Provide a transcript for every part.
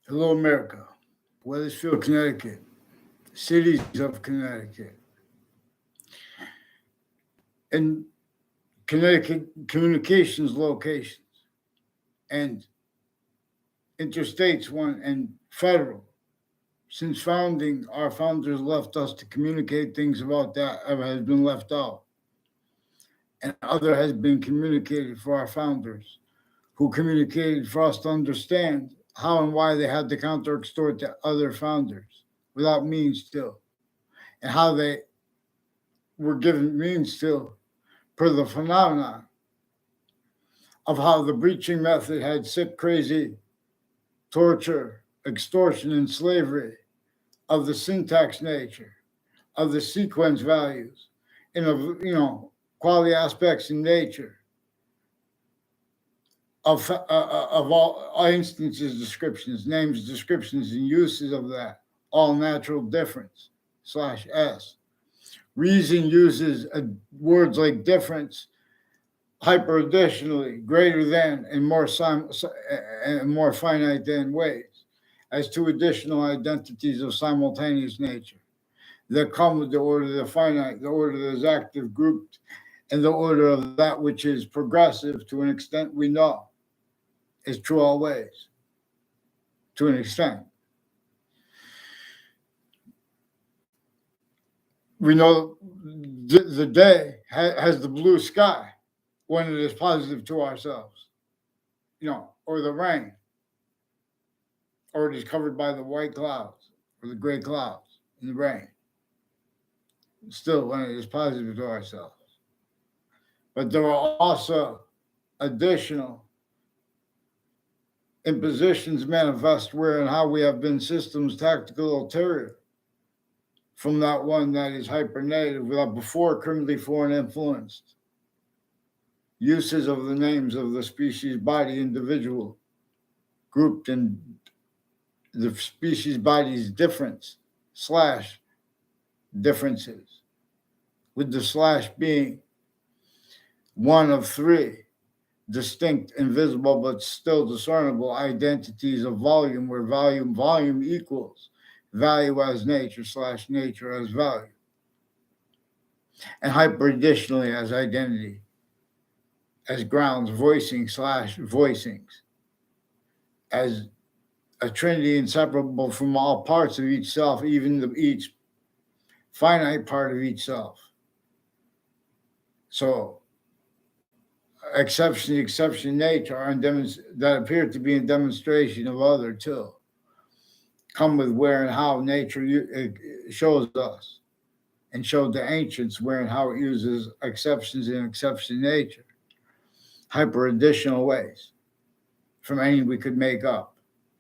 Hello, America. Weathersfield, Connecticut. Cities of Connecticut. And Connecticut communications locations. And interstates one and federal. Since founding, our founders left us to communicate things about that has been left out. And other has been communicated for our founders, who communicated for us to understand how and why they had to counter extort to other founders without means still, and how they were given means still per the phenomenon of how the breaching method had sick, crazy torture, extortion, and slavery of the syntax nature, of the sequence values, and of quality aspects in nature, of all instances, descriptions, names, descriptions, and uses of that, all natural difference slash S. Reason uses words like difference, hyper additionally, greater than, and more finite than ways, as two additional identities of simultaneous nature that come with the order of the finite, the order that is active grouped, and the order of that which is progressive to an extent we know is true always, to an extent. We know the day has the blue sky when it is positive to ourselves, or the rain, or it is covered by the white clouds or the gray clouds in the rain. Still, when it is positive to ourselves. But there are also additional impositions manifest where and how we have been systems tactical ulterior from that one that is hypernative without before criminally foreign influenced. Uses of the names of the species body individual grouped in the species body's difference slash differences, with the slash being one of three distinct, invisible, but still discernible identities of volume, where volume equals value as nature slash nature as value, and hyper additionally as identity, as grounds, voicing slash voicings, as a trinity inseparable from all parts of each self, even each finite part of each self. So exception, nature are that appear to be in demonstration of other too, come with where and how nature shows us, and showed the ancients where and how it uses exceptions in exception nature, hyper additional ways from any we could make up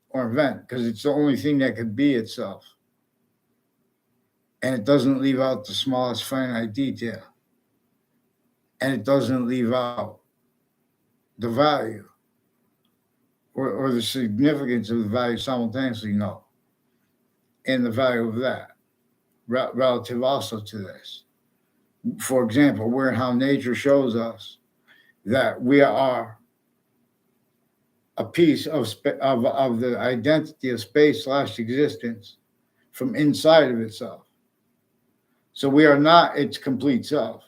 or invent, because it's the only thing that could be itself. And it doesn't leave out the smallest finite detail. And it doesn't leave out the value or the significance of the value simultaneously, no. And the value of that relative also to this. For example, where and how nature shows us that we are a piece of the identity of space slash existence from inside of itself. So we are not its complete self,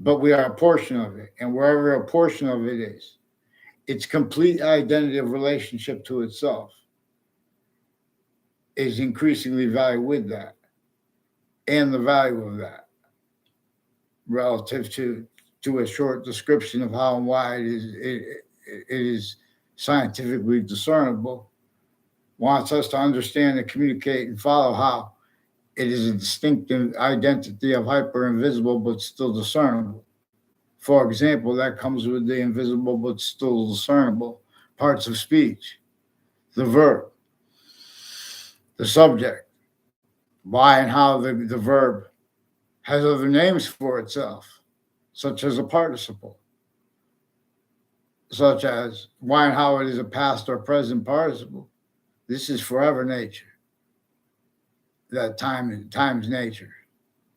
but we are a portion of it. And wherever a portion of it is, its complete identity of relationship to itself is increasingly valued with that, and the value of that relative to a short description of how and why it is scientifically discernible, wants us to understand and communicate and follow how it is a distinctive identity of hyper invisible but still discernible. For example, that comes with the invisible but still discernible parts of speech, the verb, the subject, why and how the verb has other names for itself, such as a participle, such as why and how it is a past or present participle. This is forever nature. That time's nature.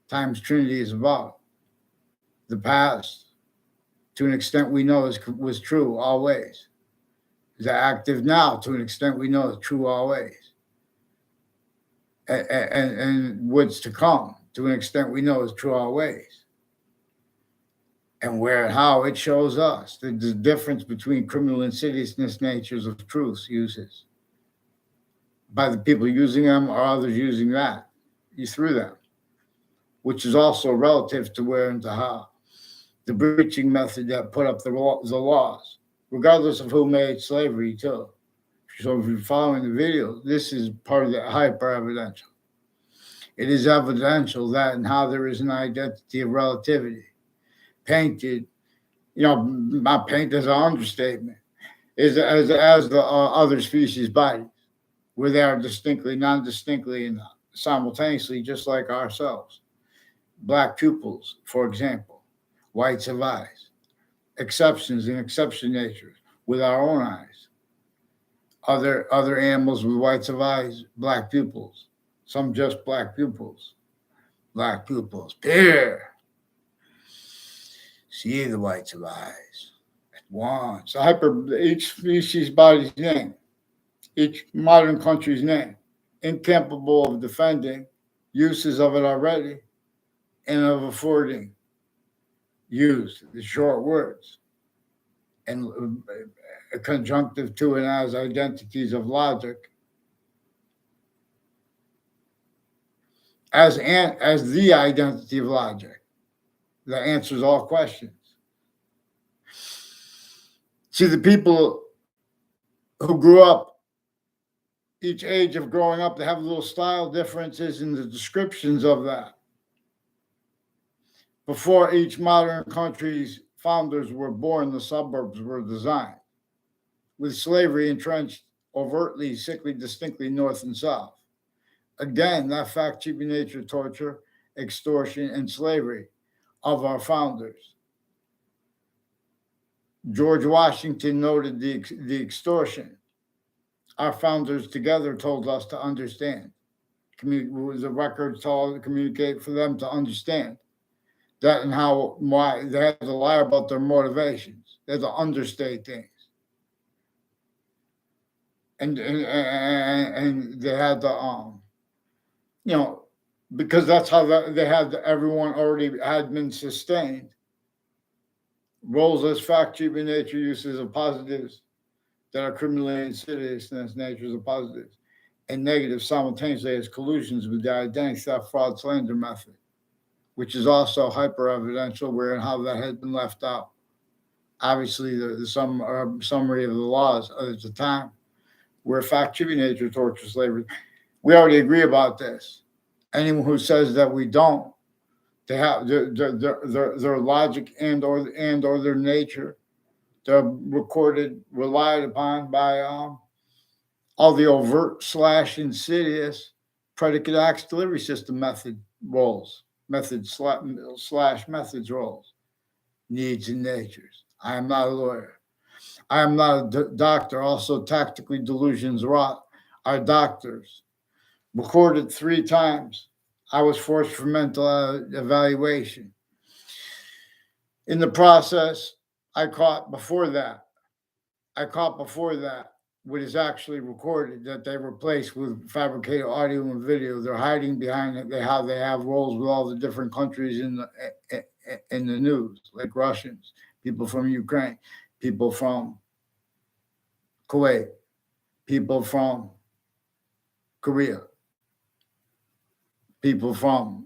Time's Trinity is about. The past, to an extent we know, was true always. Is active now to an extent we know is true always. And what's to come to an extent we know is true always. And where and how it shows us the difference between criminal insidiousness natures of truths uses by the people using them or others using that through them, which is also relative to where and to how. The breaching method that put up the laws, regardless of who made slavery, too. So if you're following the video, this is part of the hyper evidential. It is evidential that and how there is an identity of relativity painted, not paint as an understatement, is as the other species bodies, where they are distinctly, non-distinctly, and simultaneously, just like ourselves. Black pupils, for example, whites of eyes, exceptions and exception natures with our own eyes. Other animals with whites of eyes, black pupils, some just black pupils. Black pupils, here. See the whites of eyes at once. Each species body's name, each modern country's name, incapable of defending uses of it already and of affording used the short words and a conjunctive to and as identities of logic as the identity of logic that answers all questions. See, the people who grew up, each age of growing up, they have little style differences in the descriptions of that. Before each modern country's founders were born, the suburbs were designed, with slavery entrenched overtly, sickly, distinctly north and south. Again, that fact, cheaping nature, torture, extortion, and slavery of our founders. George Washington noted the extortion our founders together told us to understand. The records told communicate for them to understand that and why they had to lie about their motivations. They had to understate things. And they had to because that's how they had everyone already had been sustained. Roles as fact, cheaping nature, uses of positives that are criminally insidious natures of positives, and negatives simultaneously as collusions with the identity theft, fraud, slander method, which is also hyper evidential, where and how that has been left out. Obviously, the summary of the laws at the time, where fact, cheaping nature, torture, slavery. We already agree about this. Anyone who says that we don't, they have their logic and or their nature, they're recorded, relied upon by all the overt / insidious predicate acts delivery system method roles, methods / methods roles, needs and natures. I am not a lawyer. I am not a doctor. Also, tactically delusions rot are doctors. Recorded 3 times. I was forced for mental evaluation. In the process, I caught before that what is actually recorded, that they replaced with fabricated audio and video. They're hiding behind it. They have roles with all the different countries in the news, like Russians, people from Ukraine, people from Kuwait, people from Korea, people from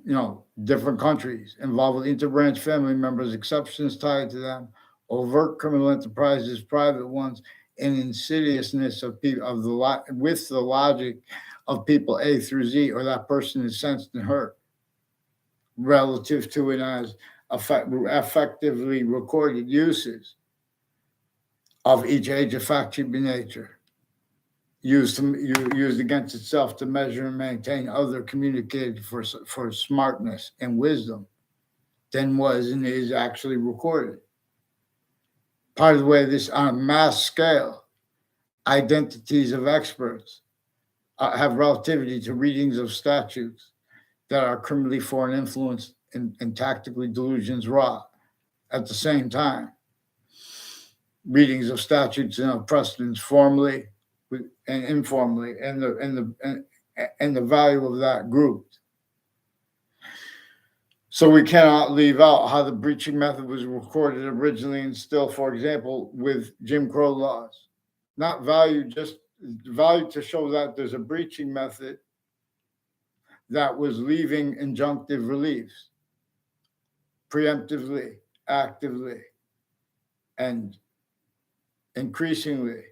different countries involved with interbranch family members, exceptions tied to them, overt criminal enterprises, private ones, and insidiousness of people with the logic of people A through Z, or that person is sensed and hurt relative to it as effectively recorded uses of each age of fact cheaping nature, used against itself to measure and maintain other communicated for smartness and wisdom than was and is actually recorded. Part of the way this on a mass scale, identities of experts have relativity to readings of statutes that are criminally foreign influenced and tactically delusions raw at the same time. readings of statutes and of precedents formally and informally, and the value of that group. So we cannot leave out how the breaching method was recorded originally and still, for example, with Jim Crow laws. Not value, just value to show that there's a breaching method that was leaving injunctive reliefs preemptively, actively, and increasingly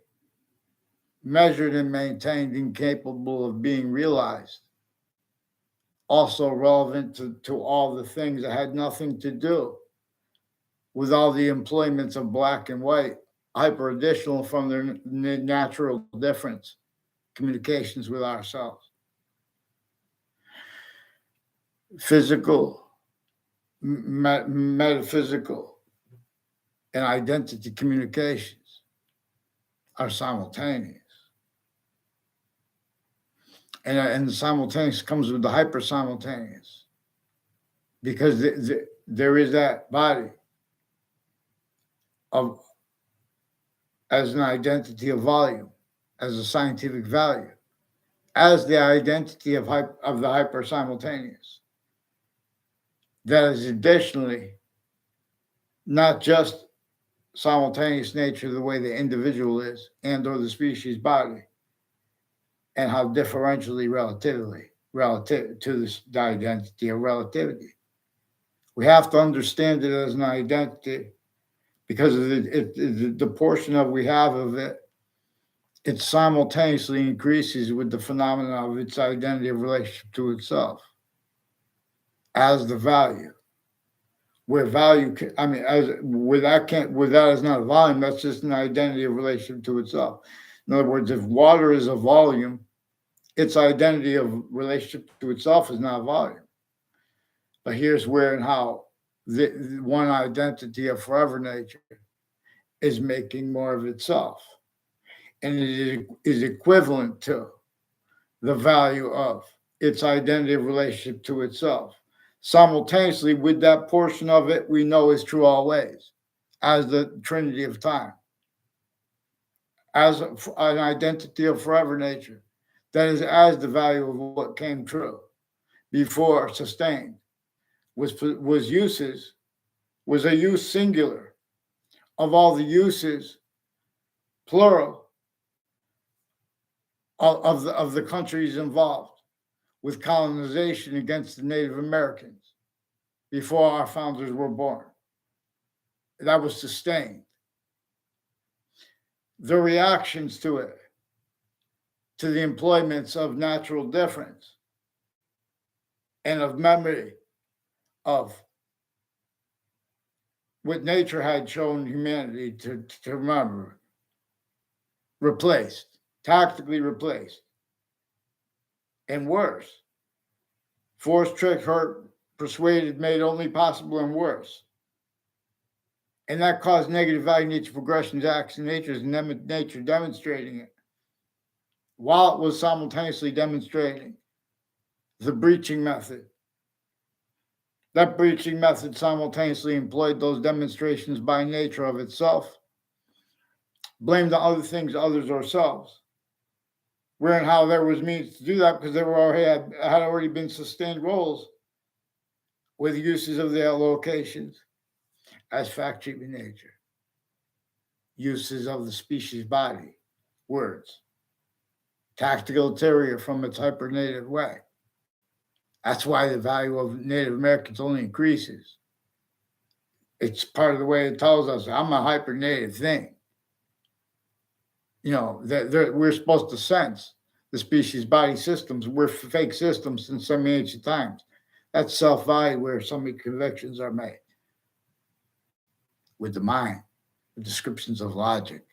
measured and maintained, incapable of being realized. Also relevant to all the things that had nothing to do with all the employments of black and white, hyper additional from their natural difference, communications with ourselves. Physical, metaphysical, and identity communications are simultaneous. And the simultaneous comes with the hyper simultaneous, because there is that body of as an identity of volume, as a scientific value, as the identity of the hyper simultaneous. That is additionally not just simultaneous nature, the way the individual is and or the species body, and how differentially relative to this, the identity of relativity. We have to understand it as an identity because of the portion of we have of it, it simultaneously increases with the phenomenon of its identity of relationship to itself as the value. Where value, where that is not a volume, that's just an identity of relationship to itself. In other words, if water is a volume, its identity of relationship to itself is not volume. But here's where and how the one identity of forever nature is making more of itself. And it is equivalent to the value of its identity of relationship to itself. Simultaneously, with that portion of it we know is true always, as the Trinity of time, as an identity of forever nature, that is as the value of what came true before sustained, was a use singular of all the uses, plural, of the countries involved with colonization against the Native Americans before our founders were born. That was sustained. The reactions to it, to the employments of natural difference and of memory of what nature had shown humanity to remember, replaced, tactically replaced, and worse, forced, tricked, hurt, persuaded, made only possible and worse. And that caused negative value nature progressions, acts in nature, and nature demonstrating it, while it was simultaneously demonstrating the breaching method. That breaching method simultaneously employed those demonstrations by nature of itself, blamed the other things, others, ourselves. Where and how there was means to do that, because there had already been sustained roles with uses of their locations as fact treatment nature, uses of the species body, words, tactical ulterior from its hypernative way. That's why the value of Native Americans only increases. It's part of the way it tells us I'm a hypernative thing. You know, we're supposed to sense the species body systems. We're fake systems since some ancient times. That's self-value where so many convictions are made. With the mind, the descriptions of logic.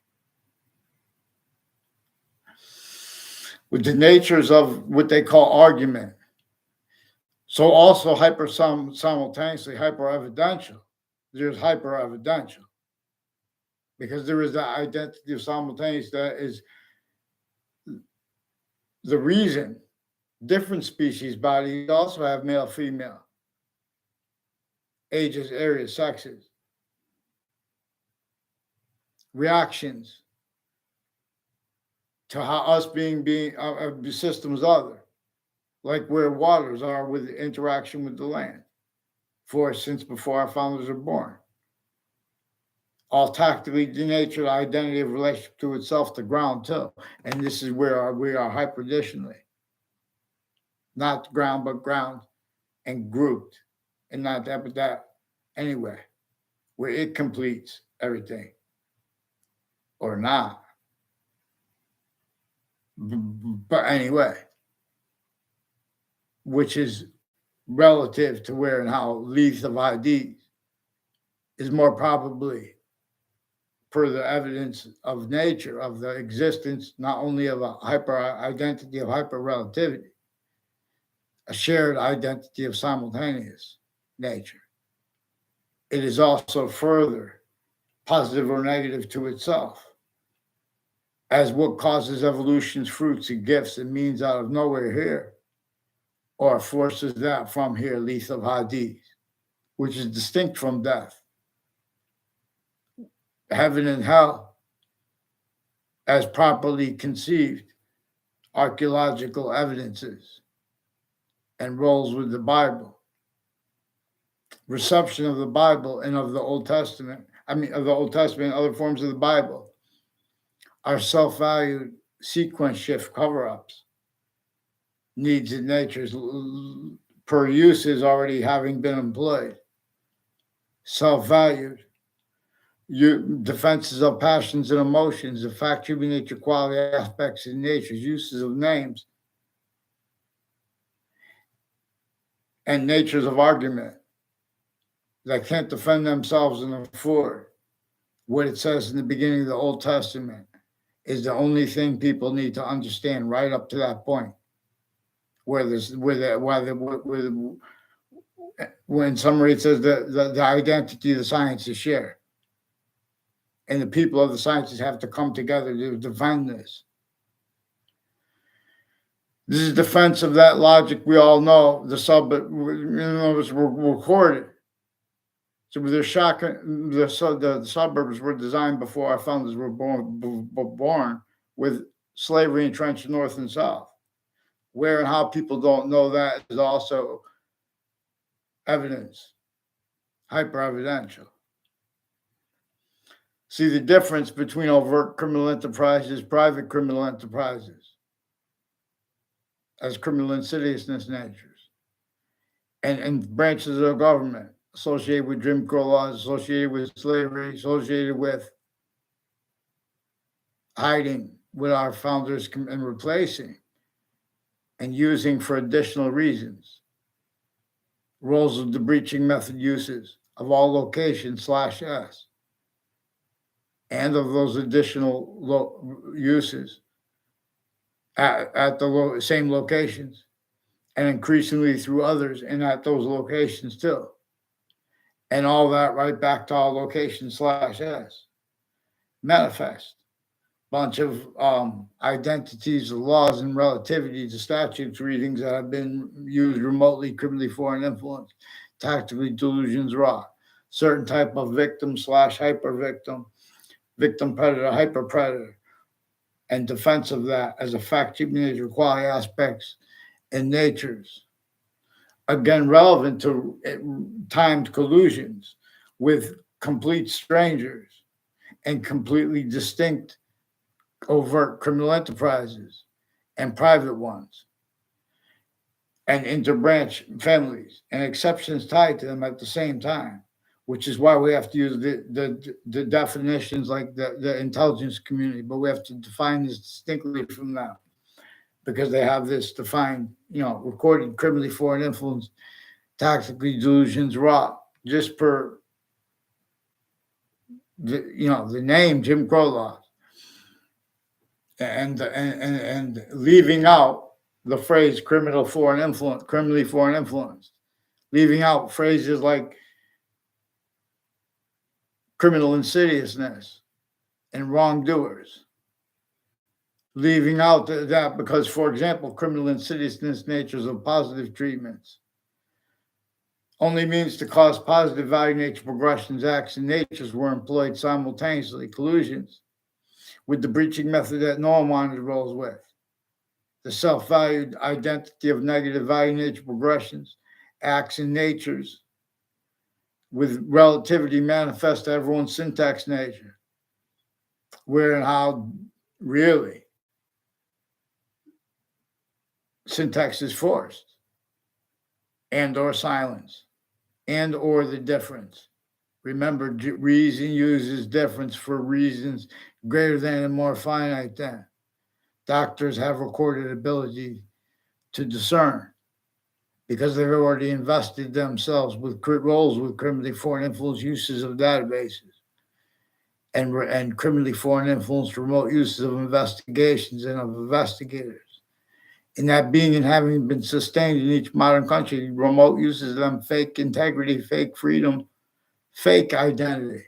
With the natures of what they call argument. So also simultaneously hyper-evidential. There's hyper-evidential. Because there is that identity of simultaneous that is the reason different species bodies also have male, female, ages, areas, sexes, reactions to how us being systems other, like where waters are with interaction with the land, since before our founders were born. All tactically denatured identity of relationship to itself, the ground too. And this is where we are hyperditionally. Not ground, but ground and grouped. And not that, but that. Anyway, where it completes everything. Or not. But anyway, which is relative to where and how leaves of IDs is more probably per the evidence of nature, of the existence, not only of a hyper identity of hyper relativity, a shared identity of simultaneous nature. It is also further positive or negative to itself, as what causes evolution's fruits and gifts and means out of nowhere here, or forces that from here, leaf of Hades, which is distinct from death. Heaven and hell, as properly conceived, archaeological evidences, and roles with the Bible. Reception of the Bible and of the Old Testament, of the Old Testament and other forms of the Bible, are self-valued sequence shift cover-ups. Needs and natures per uses already having been employed. Self-valued. Defenses of passions and emotions, the fact, human nature, quality, aspects, and natures, uses of names, and natures of argument that can't defend themselves and afford what it says in the beginning of the Old Testament is the only thing people need to understand right up to that point. When summary it says the identity of the sciences share. And the people of the sciences have to come together to defend this. This is defense of that logic we all know. The suburbs were recorded. So they're shocking. The suburbs were designed before our founders were born with slavery entrenched north and south. Where and how people don't know that is also evidence, hyper-evidential. See the difference between overt criminal enterprises, private criminal enterprises, as criminal insidiousness natures, and branches of government associated with Jim Crow laws, associated with slavery, associated with hiding with our founders and replacing and using for additional reasons. Roles of the breaching method uses of all locations /S. And of those additional uses at the same locations, and increasingly through others and at those locations too. And all that right back to all locations /S. Manifest. Bunch of identities, laws, and relativity to statutes readings that have been used remotely, criminally foreign influence, tactically delusions raw, certain type of victim /hyper victim, victim predator, hyper predator, and defense of that as a fact, human nature, quality aspects, and natures. Again, relevant to timed collusions with complete strangers and completely distinct overt criminal enterprises and private ones, and interbranch families and exceptions tied to them at the same time, which is why we have to use the definitions like the intelligence community, but we have to define this distinctly from them because they have this defined, recorded criminally foreign influence, tactically delusions raw, just per the name Jim Crow laws. And leaving out the phrase criminally foreign influence, leaving out phrases like criminal insidiousness and wrongdoers, leaving out that because, for example, criminal insidiousness natures of positive treatments only means to cause positive value nature progressions, acts, and natures were employed simultaneously, collusions, with the breaching method that no one wanted to roll with. The self-valued identity of negative value nature progressions, acts, and natures with relativity manifest to everyone's syntax nature, where and how really syntax is forced and or silence and or the difference. Remember, reason uses difference for reasons greater than and more finite than. Doctors have recorded ability to discern because they've already invested themselves with roles with criminally foreign influence uses of databases and criminally foreign influence remote uses of investigations and of investigators. And that being and having been sustained in each modern country, remote uses of them fake integrity, fake freedom, fake identity.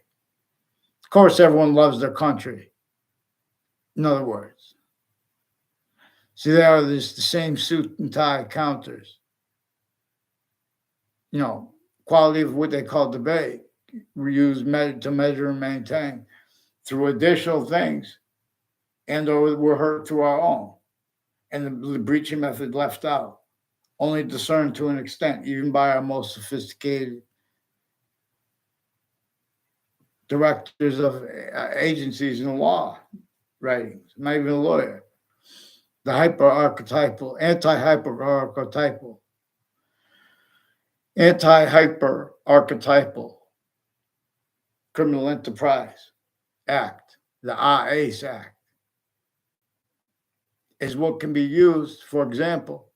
Of course, everyone loves their country. In other words, see, they are the same suit and tie counters. Quality of what they call debate, we use to measure and maintain through additional things, and or we're hurt through our own. And the breaching method left out, only discerned to an extent, even by our most sophisticated directors of agencies in law writings, not even a lawyer. The hyper-archetypal, anti-hyper-archetypal Criminal Enterprise Act, the IACE Act, is what can be used, for example,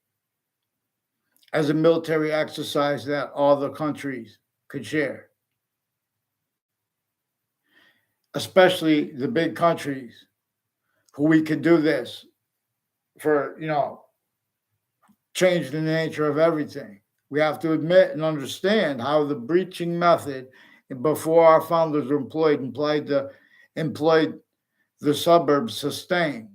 as a military exercise that all the countries could share, especially the big countries who we could do this for, change the nature of everything. We have to admit and understand how the breaching method before our founders were employed the suburbs sustained,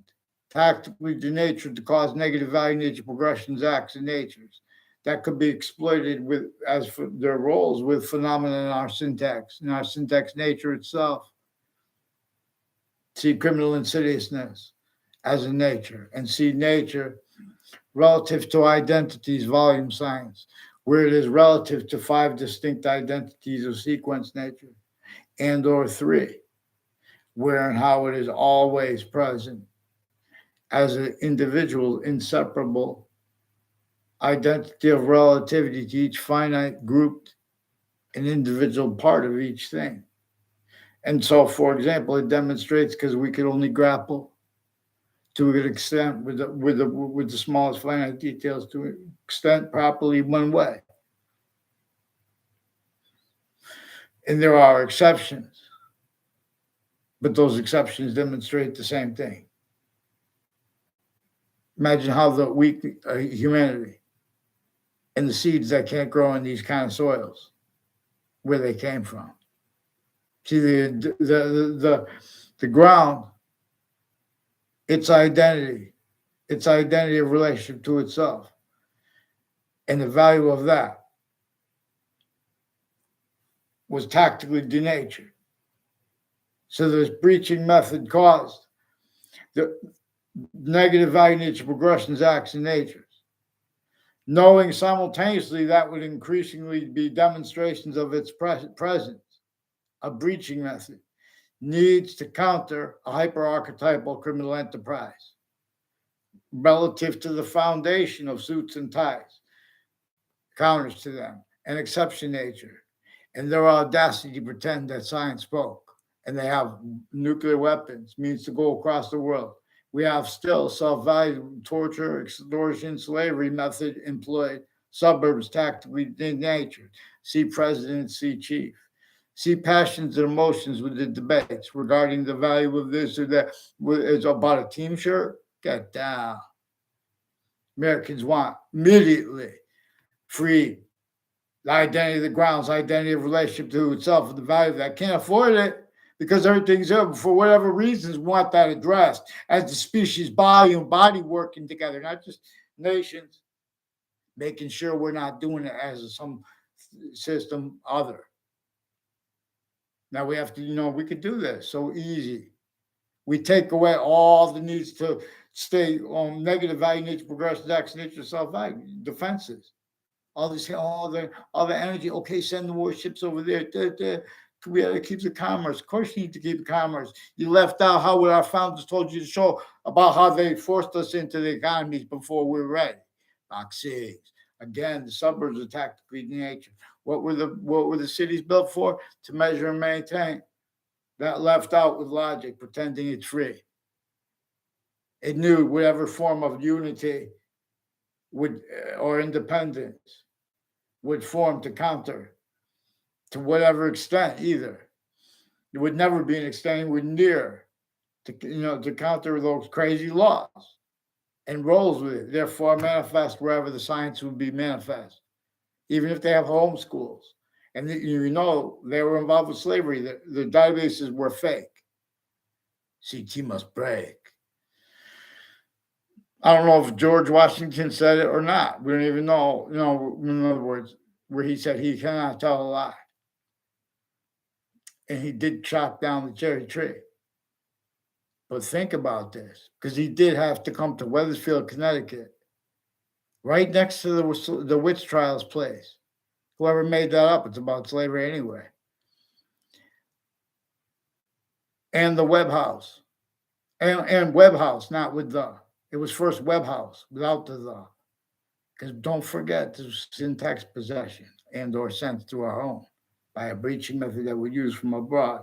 tactically denatured to cause negative value nature progressions, acts, and natures that could be exploited as for their roles with phenomena in our syntax nature itself. See criminal insidiousness as a nature, and see nature relative to identities, volume science, where it is relative to 5 distinct identities of sequence nature, and or 3, where and how it is always present as an individual, inseparable identity of relativity to each finite grouped and individual part of each thing. And so, for example, it demonstrates because we could only grapple to an extent with the smallest finite details to an extent properly one way. And there are exceptions, but those exceptions demonstrate the same thing. Imagine how the weak humanity and the seeds that can't grow in these kind of soils, where they came from. See, the ground, its identity of relationship to itself, and the value of that was tactically denatured. So this breaching method caused the negative value nature progressions, acts, and natures, knowing simultaneously that would increasingly be demonstrations of its presence. A breaching method needs to counter a hyper-archetypal criminal enterprise relative to the foundation of suits and ties, counters to them, and exception nature, and their audacity to pretend that science spoke, and they have nuclear weapons, means to go across the world. We have still self-value, torture, extortion, slavery method employed, suburbs tactically denatured. See president, see chief. See passions and emotions with the debates regarding the value of this or that. It's about a team shirt. Get down. Americans want immediately free the identity of the grounds, identity of relationship to itself, and the value of that. Can't afford it because everything's up for whatever reasons want that addressed as the species body and body working together, not just nations, making sure we're not doing it as some system other. Now we have to, we could do this so easy. We take away all the needs to stay on negative value, nature, progression, action, nature, self-value, defenses. All this, all the energy. Okay, send the warships over there. We have to keep the commerce. Of course, you need to keep the commerce. You left out how what our founders told you to show about how they forced us into the economies before we were ready. Boxes. Again, the suburbs are tactically in nature. What were the cities built for? To measure and maintain. That left out with logic, pretending it's free. It knew whatever form of unity would or independence would form to counter, to whatever extent either. It would never be an extent anywhere near to counter those crazy laws and rolls with it. Therefore, manifest wherever the science would be manifest, even if they have homeschools. And they were involved with slavery. The databases were fake. CT must break. I don't know if George Washington said it or not. We don't even know, in other words, where he said he cannot tell a lie. And he did chop down the cherry tree. But think about this, because he did have to come to Wethersfield, Connecticut, right next to the witch trials place. Whoever made that up, it's about slavery anyway. And the Webb House. And Webb House, not with the. It was first Webb House without the. Because don't forget, this was syntax possession and or sent through our home by a breaching method that we used from abroad.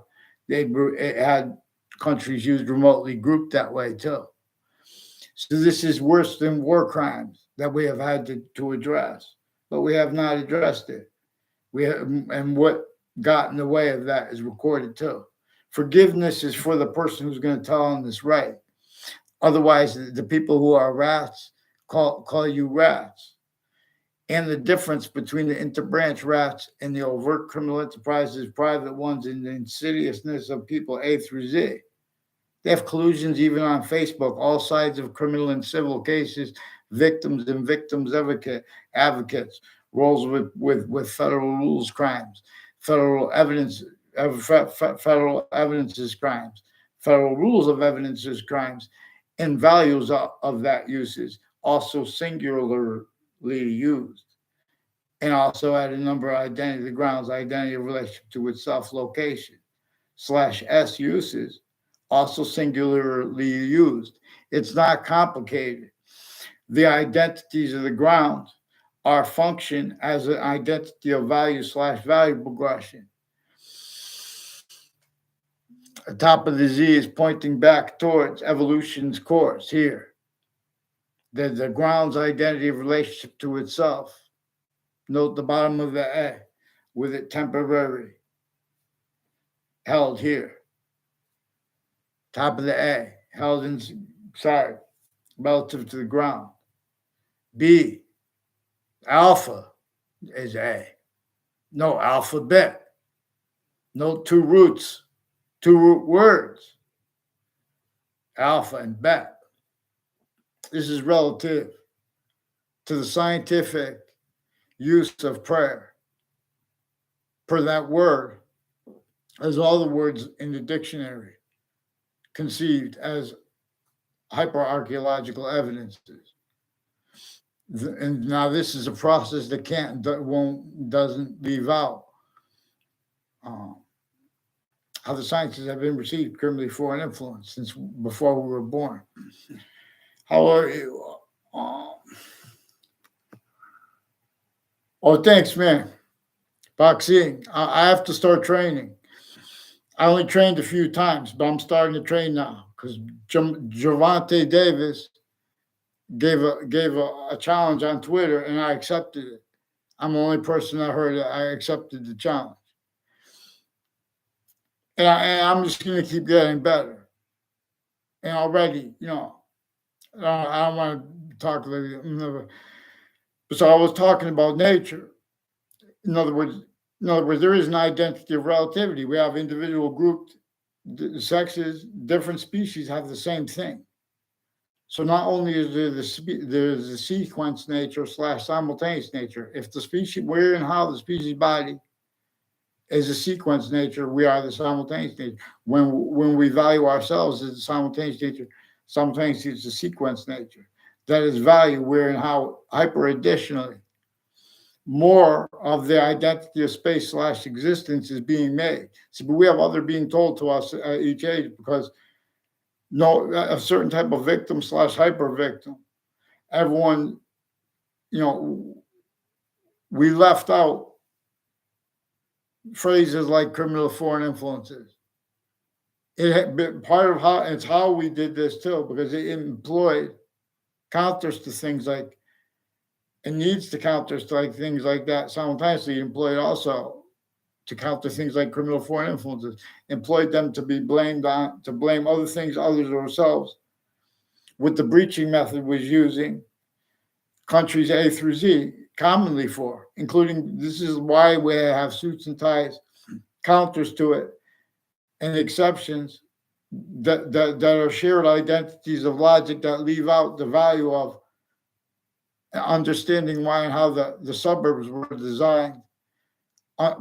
It had countries used remotely grouped that way too. So this is worse than war crimes that we have had to address, but we have not addressed it. And what got in the way of that is recorded too. Forgiveness is for the person who's going to tell on this right. Otherwise, the people who are rats call you rats. And the difference between the interbranch rats and the overt criminal enterprises, private ones, and the insidiousness of people A through Z. They have collusions even on Facebook, all sides of criminal and civil cases, victims and victims advocates, roles with federal rules crimes, federal evidences crimes, federal rules of evidences crimes, and values of that usage, also singularly used. And also add a number of identity grounds, identity of relationship to itself, location, /S uses, also singularly used. It's not complicated. The identities of the grounds are function as an identity of value /value progression. The top of the Z is pointing back towards evolution's course here. The ground's identity of relationship to itself. Note the bottom of the A with it temporary held here. Top of the A held inside relative to the ground. B, alpha is A. No alphabet. No two root words. Alpha and bet. This is relative to the scientific use of prayer. Per that word, as all the words in the dictionary, conceived as hyperarchaeological evidences. And now this is a process that doesn't leave out how the sciences have been received criminally foreign influence since before we were born. How are you? Oh, thanks, man. Boxing. I have to start training. I only trained a few times, but I'm starting to train now because Javante Davis gave a challenge on Twitter, and I accepted it. I'm the only person I heard that I accepted the challenge. And I'm just going to keep getting better. And already, I don't want to talk like but so I was talking about nature. In other words, there is an identity of relativity. We have individual grouped sexes, different species have the same thing. So not only is there there's the sequence nature / simultaneous nature. If the species, where and how the species body is a sequence nature, we are the simultaneous nature. When we value ourselves as the simultaneous nature, simultaneous is the sequence nature. That is value where and how hyper additionally more of the identity of space / existence is being made. See, but we have other being told to us at each age because no, a certain type of victim / hyper victim. Everyone, you know, we left out phrases like criminal foreign influences. It had been part of how it's how we did this too, because it employed counters to things like it needs to counters to like things like that simultaneously employed also to counter things like criminal foreign influences, employed them to be blamed on to blame other things, others or ourselves. What the breaching method was using countries A through Z commonly for, including this is why we have suits and ties, counters to it, and exceptions that are shared identities of logic that leave out the value of understanding why and how the suburbs were designed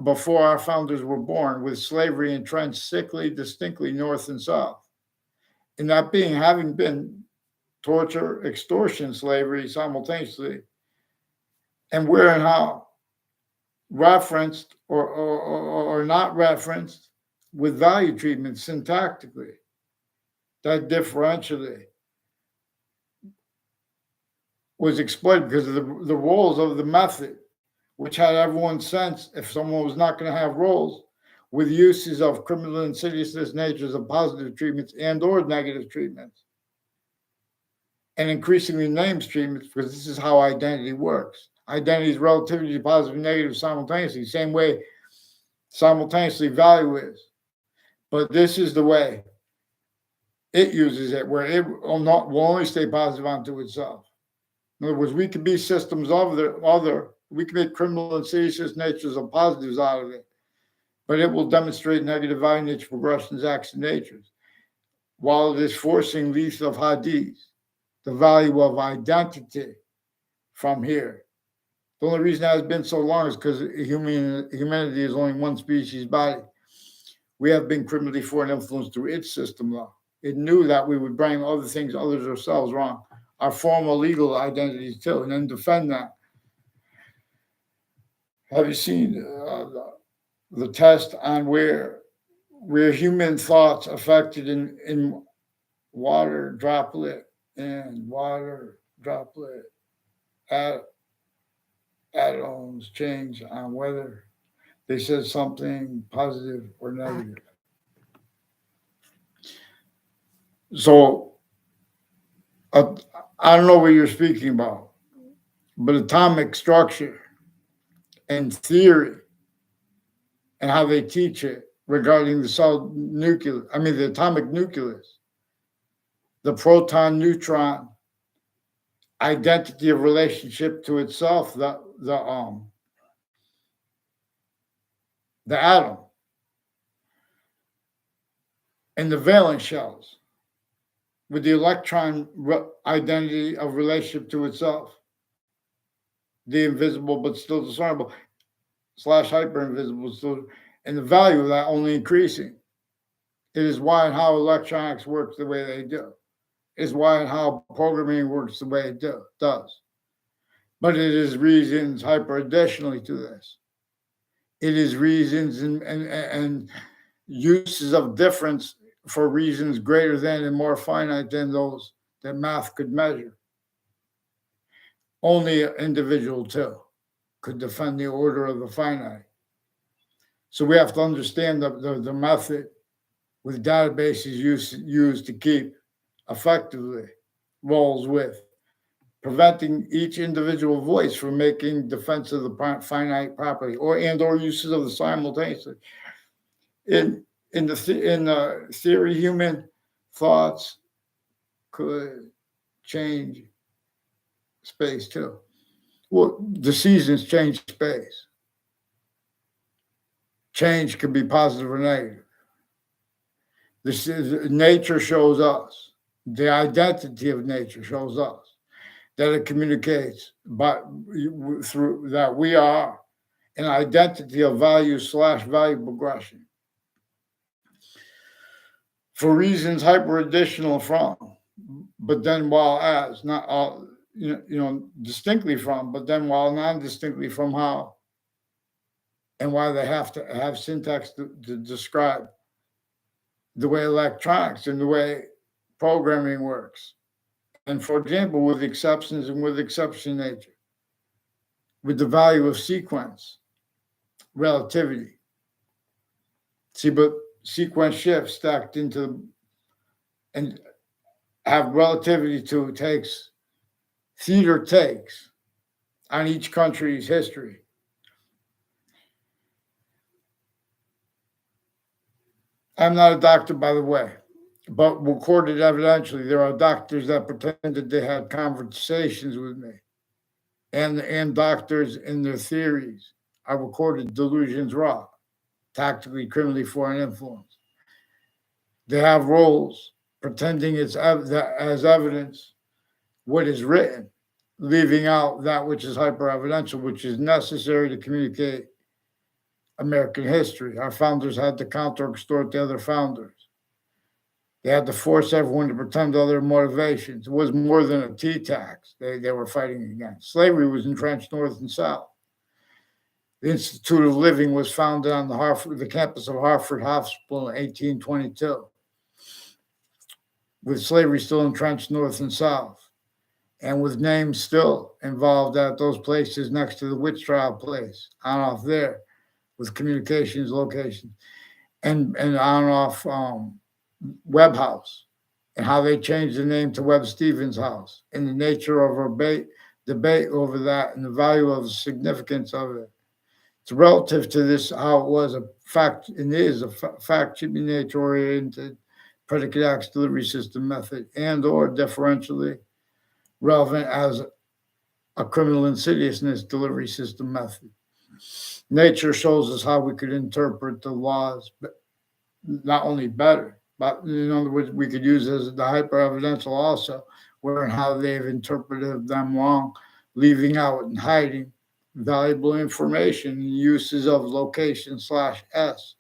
before our founders were born, with slavery entrenched sickly, distinctly north and south. And that being having been torture, extortion, slavery simultaneously, and where and how referenced or not referenced with value treatment syntactically, that differentially was exploited because of the roles of the method, which had everyone's sense if someone was not going to have roles, with uses of criminal insidiousness natures of positive treatments and or negative treatments, and increasingly names treatments because this is how identity works. Identity is relativity, positive and negative simultaneously, same way simultaneously value is. But this is the way it uses it, where it will only stay positive unto itself. In other words, we could be systems of the other, we can make criminal insidious natures of positives out of it, but it will demonstrate negative value nature progressions, acts, and natures, while it is forcing leaf of hadith, the value of identity from here. The only reason that has been so long is because humanity is only one species body. We have been criminally foreign influenced through its system, though. It knew that we would bring other things, others ourselves wrong, our formal legal identities too, and then defend that. Have you seen the test on where human thoughts affected in water droplet and water droplet atoms change on whether they said something positive or negative? So I don't know what you're speaking about, but atomic structure and theory and how they teach it regarding the cell nucleus, the atomic nucleus, the proton neutron identity of relationship to itself, the atom, and the valence shells with the electron identity of relationship to itself, the invisible but still discernible / hyper invisible still, and the value of that only increasing. It is why and how electronics works the way they do. It is why and how programming works the way it does. But it is reasons hyper additionally to this. It is reasons and uses of difference for reasons greater than and more finite than those that math could measure. Only an individual too could defend the order of the finite. So we have to understand the method with databases used to keep effectively roles with, preventing each individual voice from making defense of the finite property or uses of the simultaneously. In the theory, human thoughts could change space too. Well, the seasons change space. Change can be positive or negative. Nature shows us The identity of nature shows us that it communicates through that we are an identity of value/value progression for reasons hyper additional from, but then while as not all distinctly from, but then while non-distinctly from how and why they have to have syntax to describe the way electronics and the way programming works. And for example, with exceptions and with exception nature, with the value of sequence, relativity. See, but sequence shifts stacked into and have relativity to takes theater takes on each country's history. I'm not a doctor, by the way, but recorded evidentially, there are doctors that pretended they had conversations with me, and doctors in their theories. I recorded delusions raw, tactically, criminally foreign influence. They have roles pretending it's as evidence what is written, leaving out that which is hyper evidential, which is necessary to communicate American history. Our founders had to counter extort the other founders. They had to force everyone to pretend other motivations. It was more than a tea tax they were fighting against. Slavery was entrenched north and south. The Institute of Living was founded on the campus of Harvard Hospital in 1822, with slavery still entrenched north and south, and with names still involved at those places next to the witch trial place, on off there, with communications locations, and on off Webb House, and how they changed the name to Webb Stevens House, and the nature of our debate over that and the value of the significance of it. It's relative to this, how it was a fact, and is a fact should be nature oriented predicate acts delivery system method and or differentially relevant as a criminal insidiousness delivery system method. Nature shows us how we could interpret the laws, but not only better, but in other words, we could use as the hyper evidential also, where and how they've interpreted them wrong, leaving out and hiding valuable information and uses of location/s,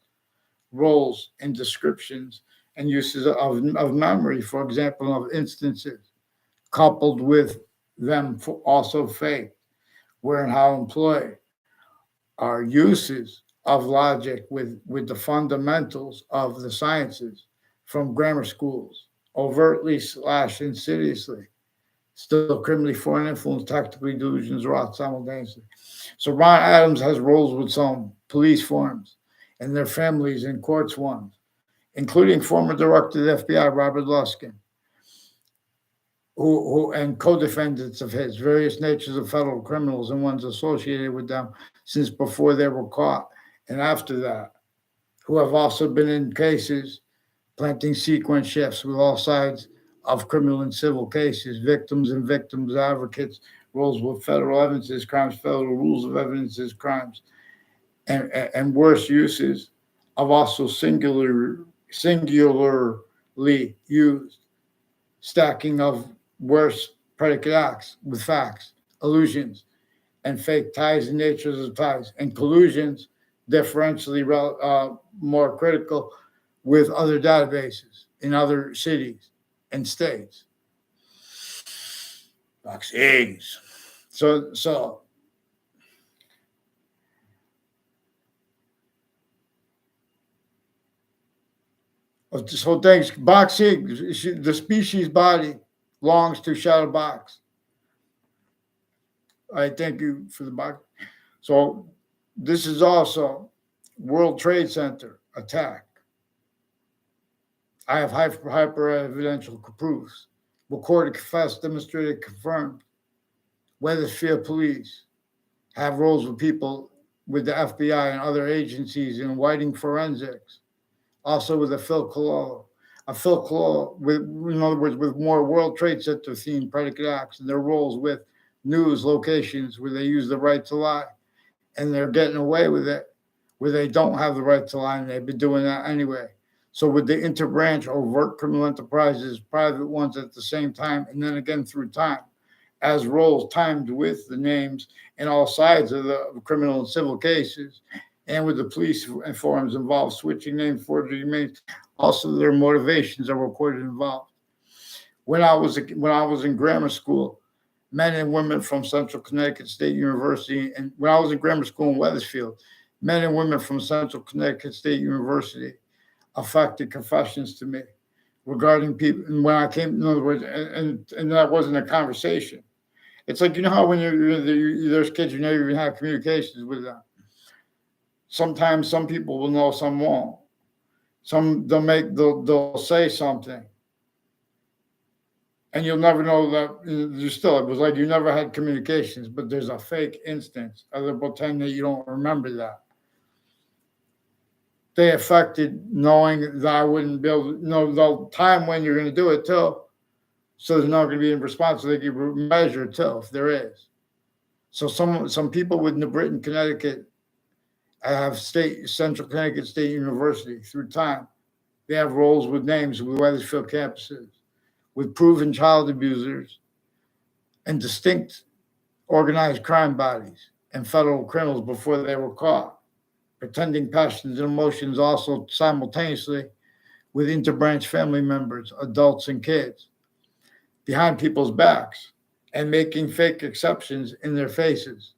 roles and descriptions, and uses of memory, for example, of instances, coupled with them also fake, where and how employed are uses of logic with the fundamentals of the sciences from grammar schools, overtly/insidiously, still criminally foreign influence, tactically delusions wrought simultaneously. So Ron Adams has roles with some police forms and their families and courts ones, including former director of the FBI, Robert Luskin, who and co-defendants of his, various natures of federal criminals and ones associated with them since before they were caught and after that, who have also been in cases planting sequence shifts with all sides of criminal and civil cases, victims and victims advocates, roles with federal evidences, crimes, federal rules of evidences, crimes, and worse uses of also singularly used stacking of worse predicate acts with facts, illusions, and fake ties and natures of ties, and collusions, differentially more critical with other databases in other cities and states. Vaccines. So thanks. Boxing, the species body belongs to shadow box. I thank you for the box. So this is also World Trade Center attack. I have hyper evidential proofs, recorded, confessed, demonstrated, confirmed. Weathersfield police have roles with people with the FBI and other agencies in Whiting forensics. Also with a Phil Collo, with, in other words, with more World Trade Center themed predicate acts and their roles with news locations where they use the right to lie, and they're getting away with it, where they don't have the right to lie, and they've been doing that anyway. So with the interbranch overt criminal enterprises, private ones at the same time, and then again through time, as roles timed with the names in all sides of the criminal and civil cases, and with the police forums involved, switching names, forgery names, also their motivations are recorded involved. When I was in grammar school, men and women from Central Connecticut State University, and when I was in grammar school in Weathersfield, men and women from Central Connecticut State University affected confessions to me regarding people. And when I came, in other words, and that wasn't a conversation. It's like, you know how when there's kids you never even have communications with them. Sometimes some people will know, some won't. Some they'll say something, and you'll never know that you still. It was like you never had communications, but there's a fake instance. Other pretend that you don't remember that. They affected knowing that I wouldn't be able to know the time when you're going to do it till. So there's not going to be a response. So they can measure till if there is. So some people with New Britain, Connecticut, have Central Connecticut State University through time. They have roles with names with Weathersfield campuses, with proven child abusers, and distinct organized crime bodies and federal criminals before they were caught, pretending passions and emotions also simultaneously with interbranch family members, adults and kids, behind people's backs and making fake exceptions in their faces.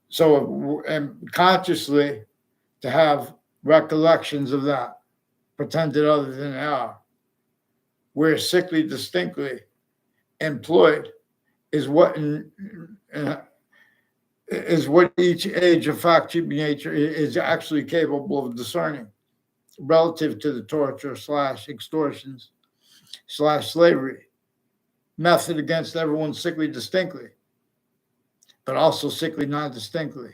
So, and consciously to have recollections of that, pretended other than they are, where sickly distinctly employed is what is what each age of fact nature is actually capable of discerning relative to the torture / extortions / slavery method against everyone sickly distinctly, but also sickly non-distinctly,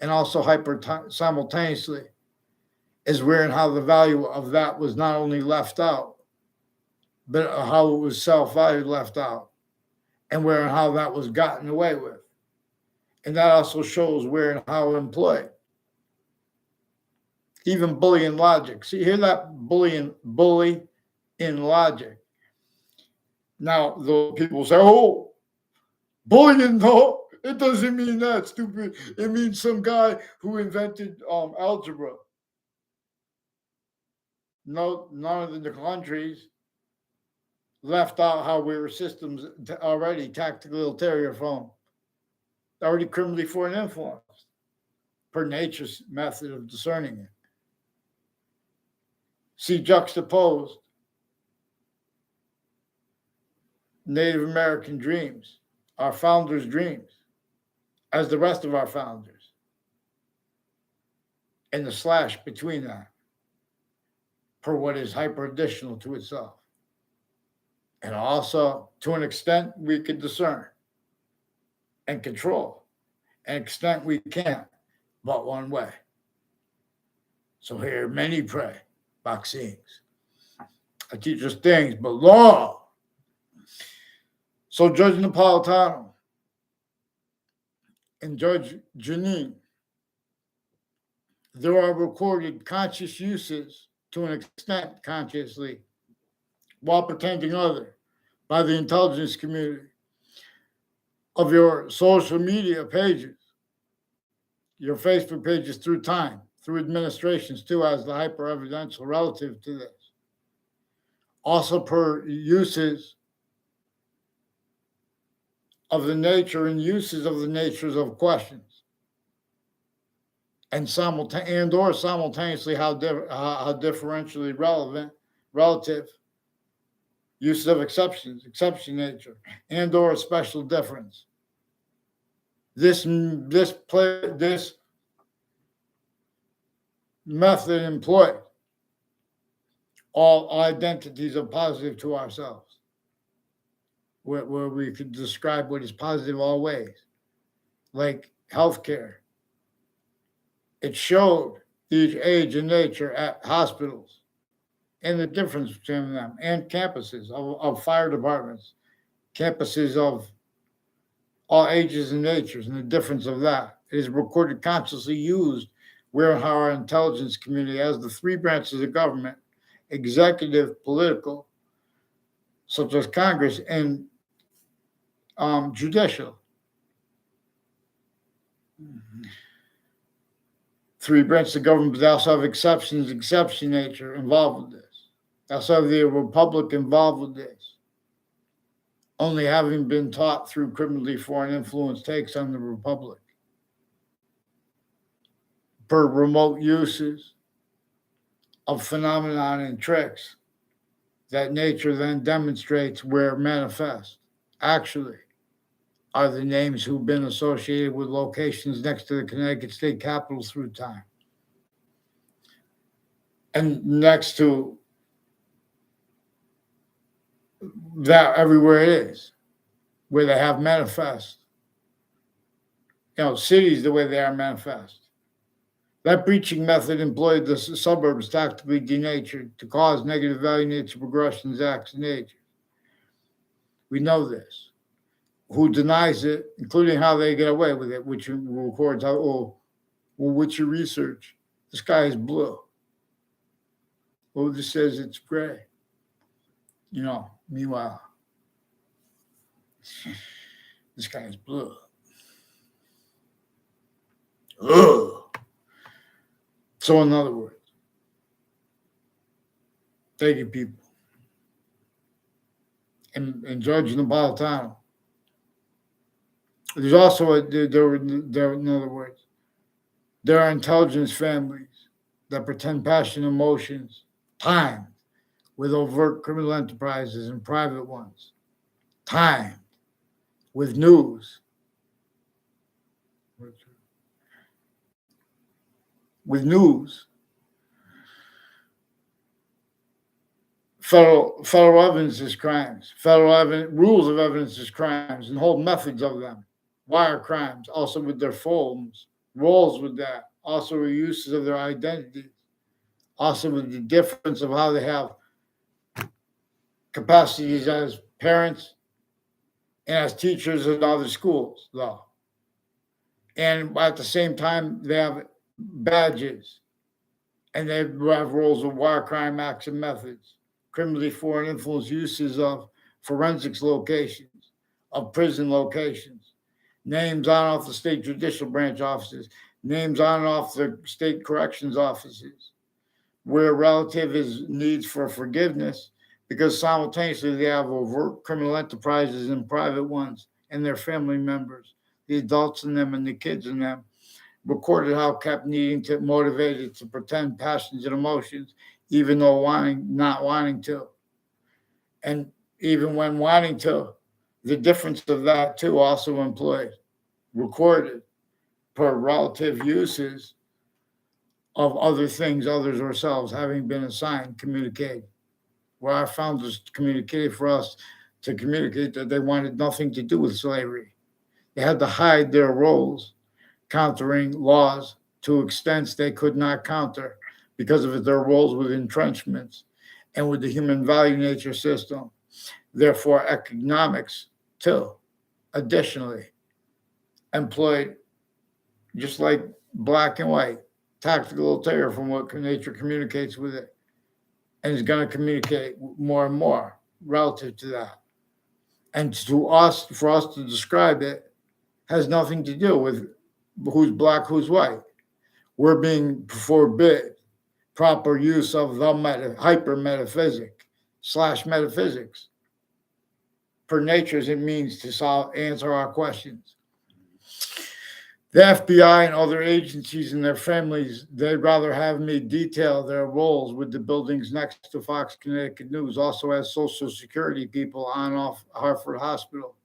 and also hyper simultaneously, is where and how the value of that was not only left out, but how it was self-valued left out, and where and how that was gotten away with. And that also shows where and how employed. Even bullying logic. See, hear that bully in logic. Now, the people say, oh, bullying, no, it doesn't mean that, stupid. It means some guy who invented algebra. No, none of the countries left out how we were systems already tactically ulterior form, already criminally foreign influence, per nature's method of discerning it. See, juxtaposed Native American dreams, our founders' dreams, as the rest of our founders, and the slash between that, per what is hyper additional to itself. And also, to an extent, we can discern and control. An extent we can't, but one way. So here many pray, vaccines. I teach us things, but law. So Judge Napolitano and Judge Janine, there are recorded conscious uses to an extent consciously while pretending other by the intelligence community of your social media pages, your Facebook pages through time, through administrations too, as the hyper evidential relative to this. Also per uses of the nature and uses of the natures of questions, and simultaneously how differentially relative uses of exception nature, and or special difference. This method employed all identities of positive to ourselves, where we could describe what is positive all ways, like healthcare. It showed each age and nature at hospitals and the difference between them, and campuses of fire departments, campuses of all ages and natures, and the difference of that. It is recorded consciously used where and how our intelligence community, as the three branches of government, executive, political, such as Congress, and judicial. Three branches of government, but they also have exception nature involved with this. They also have the republic involved with this. Only having been taught through criminally foreign influence takes on the republic. Per remote uses of phenomenon and tricks that nature then demonstrates where manifest actually are the names who've been associated with locations next to the Connecticut state capitol through time. And next to that, everywhere it is, where they have manifest. Cities the way they are manifest. That breaching method employed the suburbs tactically denatured to cause negative value nature progressions, acts in nature. We know this. Who denies it, including how they get away with it, which records how, what's your research? The sky is blue. Oh, this says it's gray. Meanwhile, the sky is blue. Ugh. So, in other words, thank you, people. And Judge Napolitano. There's also in other words, there are intelligence families that pretend passion, emotions, time with overt criminal enterprises and private ones, time with news, federal evidence is crimes, rules of evidence is crimes, and whole methods of them. Wire crimes, also with their phones, roles with that, also with uses of their identities, also with the difference of how they have capacities as parents and as teachers in other schools, though. And at the same time, they have badges and they have roles of wire crime acts and methods, criminally foreign influence uses of forensics locations, of prison locations, names on and off the state judicial branch offices, names on and off the state corrections offices, where a relative needs for forgiveness because simultaneously they have overt criminal enterprises and private ones and their family members, the adults in them and the kids in them, recorded how kept needing to motivated to pretend passions and emotions, even though not wanting to. And even when wanting to, the difference of that too also employed, recorded per relative uses of other things, others ourselves, having been assigned, communicated. Where our founders communicated for us to communicate that they wanted nothing to do with slavery. They had to hide their roles, countering laws to extents they could not counter because of their roles with entrenchments and with the human value nature system. Therefore, economics, too, additionally, employed just like black and white, tactical ulterior from what nature communicates with it, and is going to communicate more and more relative to that. And to us, for us to describe it, has nothing to do with who's black, who's white. We're being forbid proper use of the hyper metaphysic / metaphysics. Per nature, as it means to answer our questions. The FBI and other agencies and their families, they'd rather have me detail their roles with the buildings next to Fox Connecticut News, also as Social Security people on off Hartford Hospital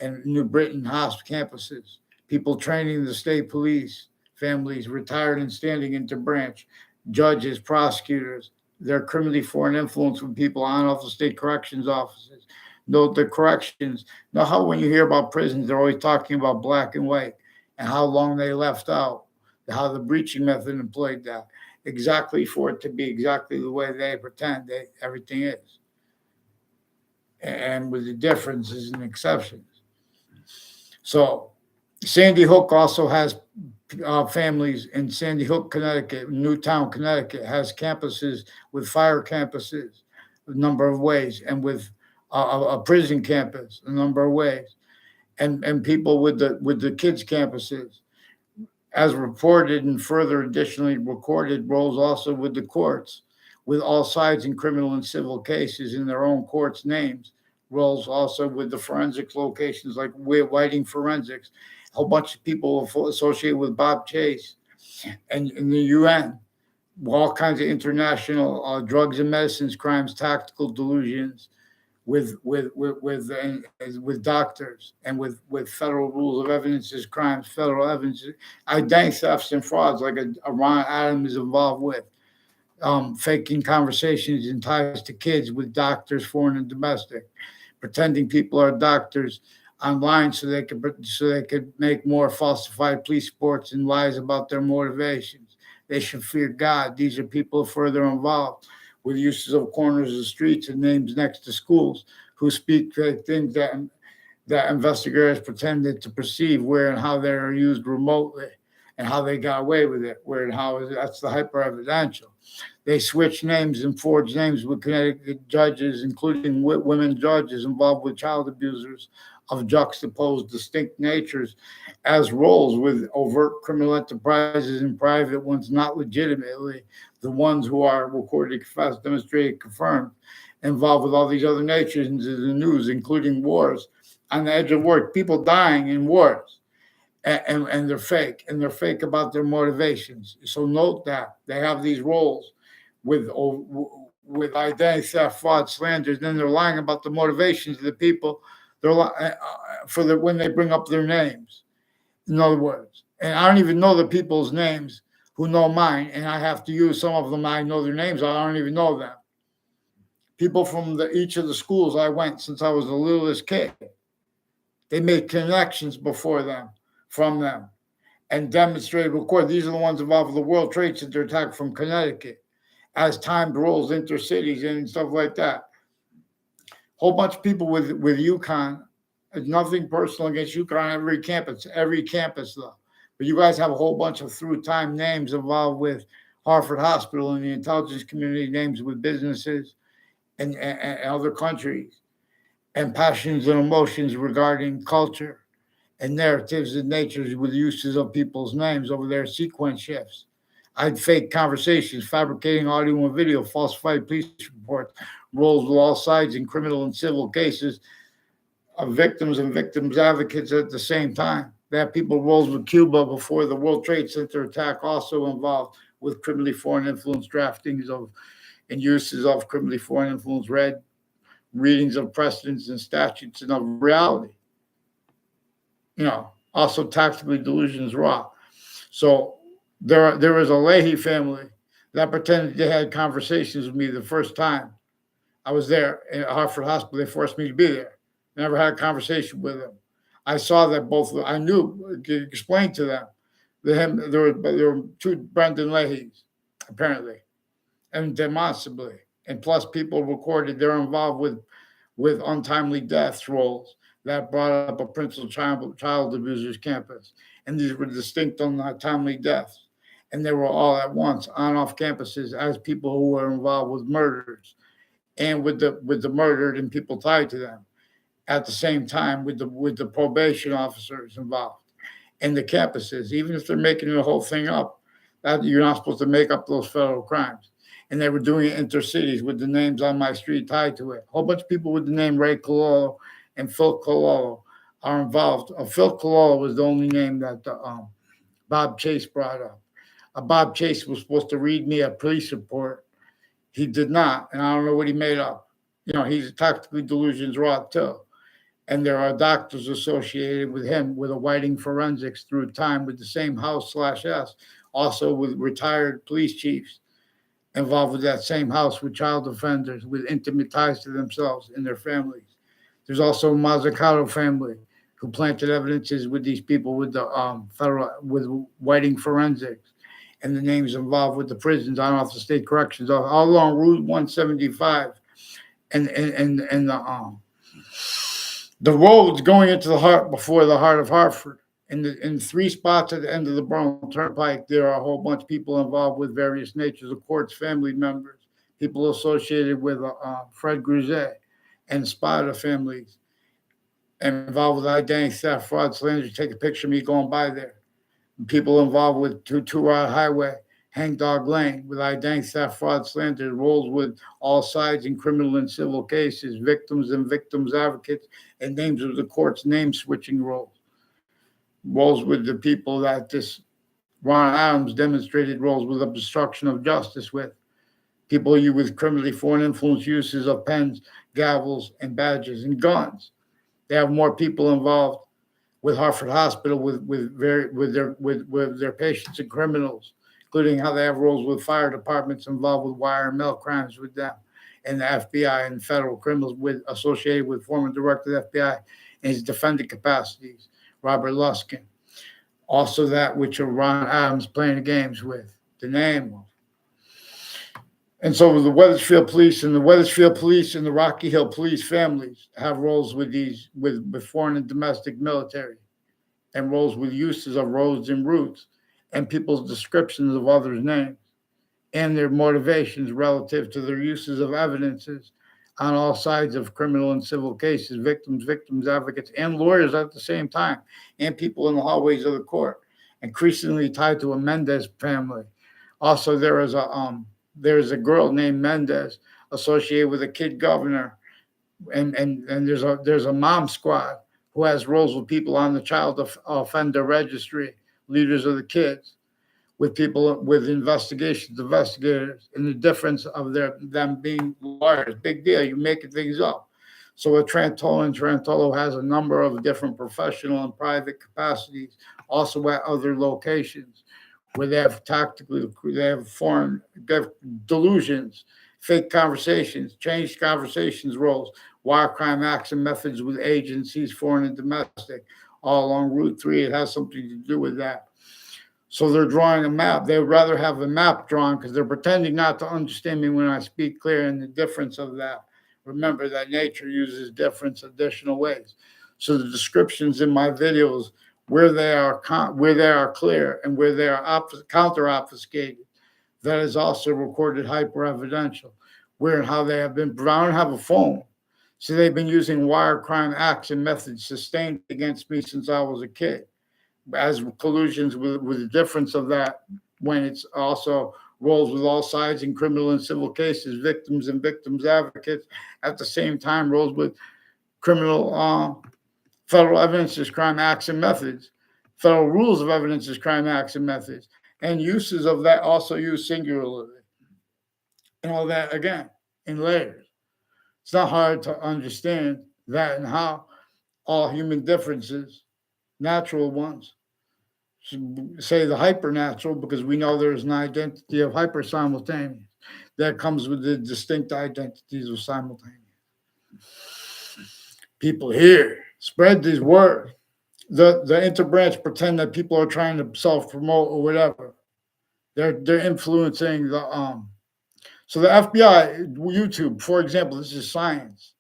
and New Britain campuses, people training the state police, families retired and standing into branch, judges, prosecutors, their criminally foreign influence with people on off the state corrections offices. Note the corrections. Know how when you hear about prisons, they're always talking about black and white and how long they left out, how the breaching method employed that, exactly for it to be exactly the way they pretend everything is. And with the differences and exceptions. So Sandy Hook also has families in Sandy Hook, Connecticut, Newtown, Connecticut, has campuses with fire campuses, a number of ways, and with a prison campus, a number of ways, and people with the kids campuses, as reported and further additionally recorded roles also with the courts, with all sides in criminal and civil cases in their own courts' names, roles also with the forensics locations like Whiting Forensics, a whole bunch of people associated with Bob Chase, and in the UN, all kinds of international drugs and medicines crimes, tactical delusions, with doctors, and with federal rules of evidences crimes, federal evidence, identity thefts and frauds like a Ron Adams is involved with, faking conversations and ties to kids with doctors, foreign and domestic, pretending people are doctors online so they could make more falsified police reports and lies about their motivations. They should fear God. These are people further involved with uses of corners of streets and names next to schools who speak things that investigators pretended to perceive, where and how they are used remotely and how they got away with it, where and how that's the hyper evidential. They switch names and forge names with Connecticut judges, including women judges involved with child abusers of juxtaposed distinct natures as roles with overt criminal enterprises and private ones not legitimately, the ones who are recorded, confessed, demonstrated, confirmed, involved with all these other natures into the news, including wars on the edge of war, people dying in wars. And they're fake, and they're fake about their motivations. So note that they have these roles with identity theft, fraud, slanders. Then they're lying about the motivations of the people. They're when they bring up their names. In other words, and I don't even know the people's names who know mine, and I have to use some of them. I know their names. I don't even know them. People from each of the schools I went since I was the littlest kid. They made connections before them. From them, and demonstrated, record. These are the ones involved with the World Trade Center attack from Connecticut, as timed rolls intercities and stuff like that. Whole bunch of people with UConn. It's nothing personal against UConn. Every campus though. But you guys have a whole bunch of through time names involved with Harvard Hospital and the intelligence community, names with businesses and other countries, and passions and emotions regarding culture and narratives and natures with uses of people's names over their sequence shifts. I'd fake conversations, fabricating audio and video, falsified police reports, roles with all sides in criminal and civil cases of victims and victims advocates at the same time. They have people roles with Cuba before the World Trade Center attack, also involved with criminally foreign influence draftings of and uses of criminally foreign influence readings of precedents and statutes and of reality. Also tactically delusions raw. So there was a Leahy family that pretended they had conversations with me the first time I was there at Hartford Hospital. They forced me to be there. Never had a conversation with them. I saw that I knew, explained to them. There were two Brendan Leahys, apparently, and demonstrably. And plus people recorded they're involved with untimely deaths roles that brought up a principal child abusers campus. And these were distinct untimely deaths. And they were all at once on off campuses as people who were involved with murders and with the murdered and people tied to them at the same time with the probation officers involved and the campuses. Even if they're making the whole thing up, that you're not supposed to make up those federal crimes. And they were doing it intercities with the names on my street tied to it. A whole bunch of people with the name Ray Cololo and Phil Cololo are involved. Phil Cololo was the only name that Bob Chase brought up. Bob Chase was supposed to read me a police report. He did not, and I don't know what he made up. He's tactically delusions raw too. And there are doctors associated with him with a Whiting Forensics through time with the same house/S, also with retired police chiefs involved with that same house with child offenders with intimate ties to themselves and their families. There's also a Mazzucato family who planted evidences with these people with the with Whiting Forensics and the names involved with the prisons on off the state corrections all along Route 175 and the roads going into the heart before the heart of Hartford In 3 spots at the end of the Bronx Turnpike, there are a whole bunch of people involved with various natures of courts, family members, people associated with Fred Grouset and Spada families, involved with identity theft, fraud, slander. Take a picture of me going by there. People involved with Two Rod Highway, Hang Dog Lane, with identity theft, fraud, slander, roles with all sides in criminal and civil cases, victims and victims advocates, and names of the court's name switching roles with the people that this Ron Adams demonstrated roles with obstruction of justice with. People you with criminally foreign influence uses of pens, gavels, and badges and guns. They have more people involved with Hartford Hospital with their patients and criminals, including how they have roles with fire departments involved with wire and mail crimes with them, and the FBI and federal criminals associated with former director of the FBI in his defendant capacities, Robert Luskin. Also that which Ron Adams playing games with, the name of. And so the Wethersfield Police and the Rocky Hill Police families have roles with foreign and domestic military, and roles with uses of roads and routes, and people's descriptions of others' names, and their motivations relative to their uses of evidences on all sides of criminal and civil cases, victims advocates, and lawyers at the same time, and people in the hallways of the court, increasingly tied to a Mendez family. Also, there is a girl named Mendez associated with a kid governor, and there's a mom squad who has roles with people on the child offender registry, leaders of the kids, with people with investigators, and the difference of them being lawyers. Big deal. You're making things up. So at Trantolo has a number of different professional and private capacities, also at other locations where they have delusions, fake conversations, changed conversations roles, wire crime acts and methods with agencies, foreign and domestic, all along Route 3. It has something to do with that. So they're drawing a map. They would rather have a map drawn because they're pretending not to understand me when I speak clear, and the difference of that. Remember that nature uses different additional ways. So the descriptions in my videos, where they are clear and where they are counter obfuscated, that is also recorded hyper evidential. Where and how they have been. I don't have a phone, so they've been using wire crime acts and methods sustained against me since I was a kid, as collusions with the difference of that when it's also roles with all sides in criminal and civil cases, victims and victims advocates, at the same time roles with criminal federal evidence as crime acts and methods, federal rules of evidence as crime acts and methods, and uses of that also used singularly. And all that, again, in layers. It's not hard to understand that and how all human differences, natural ones, say the hypernatural, because we know there's an identity of hyper simultaneous that comes with the distinct identities of simultaneous. People here spread these words. The interbranch pretend that people are trying to self-promote or whatever. They're influencing the So the FBI, YouTube, for example, this is science.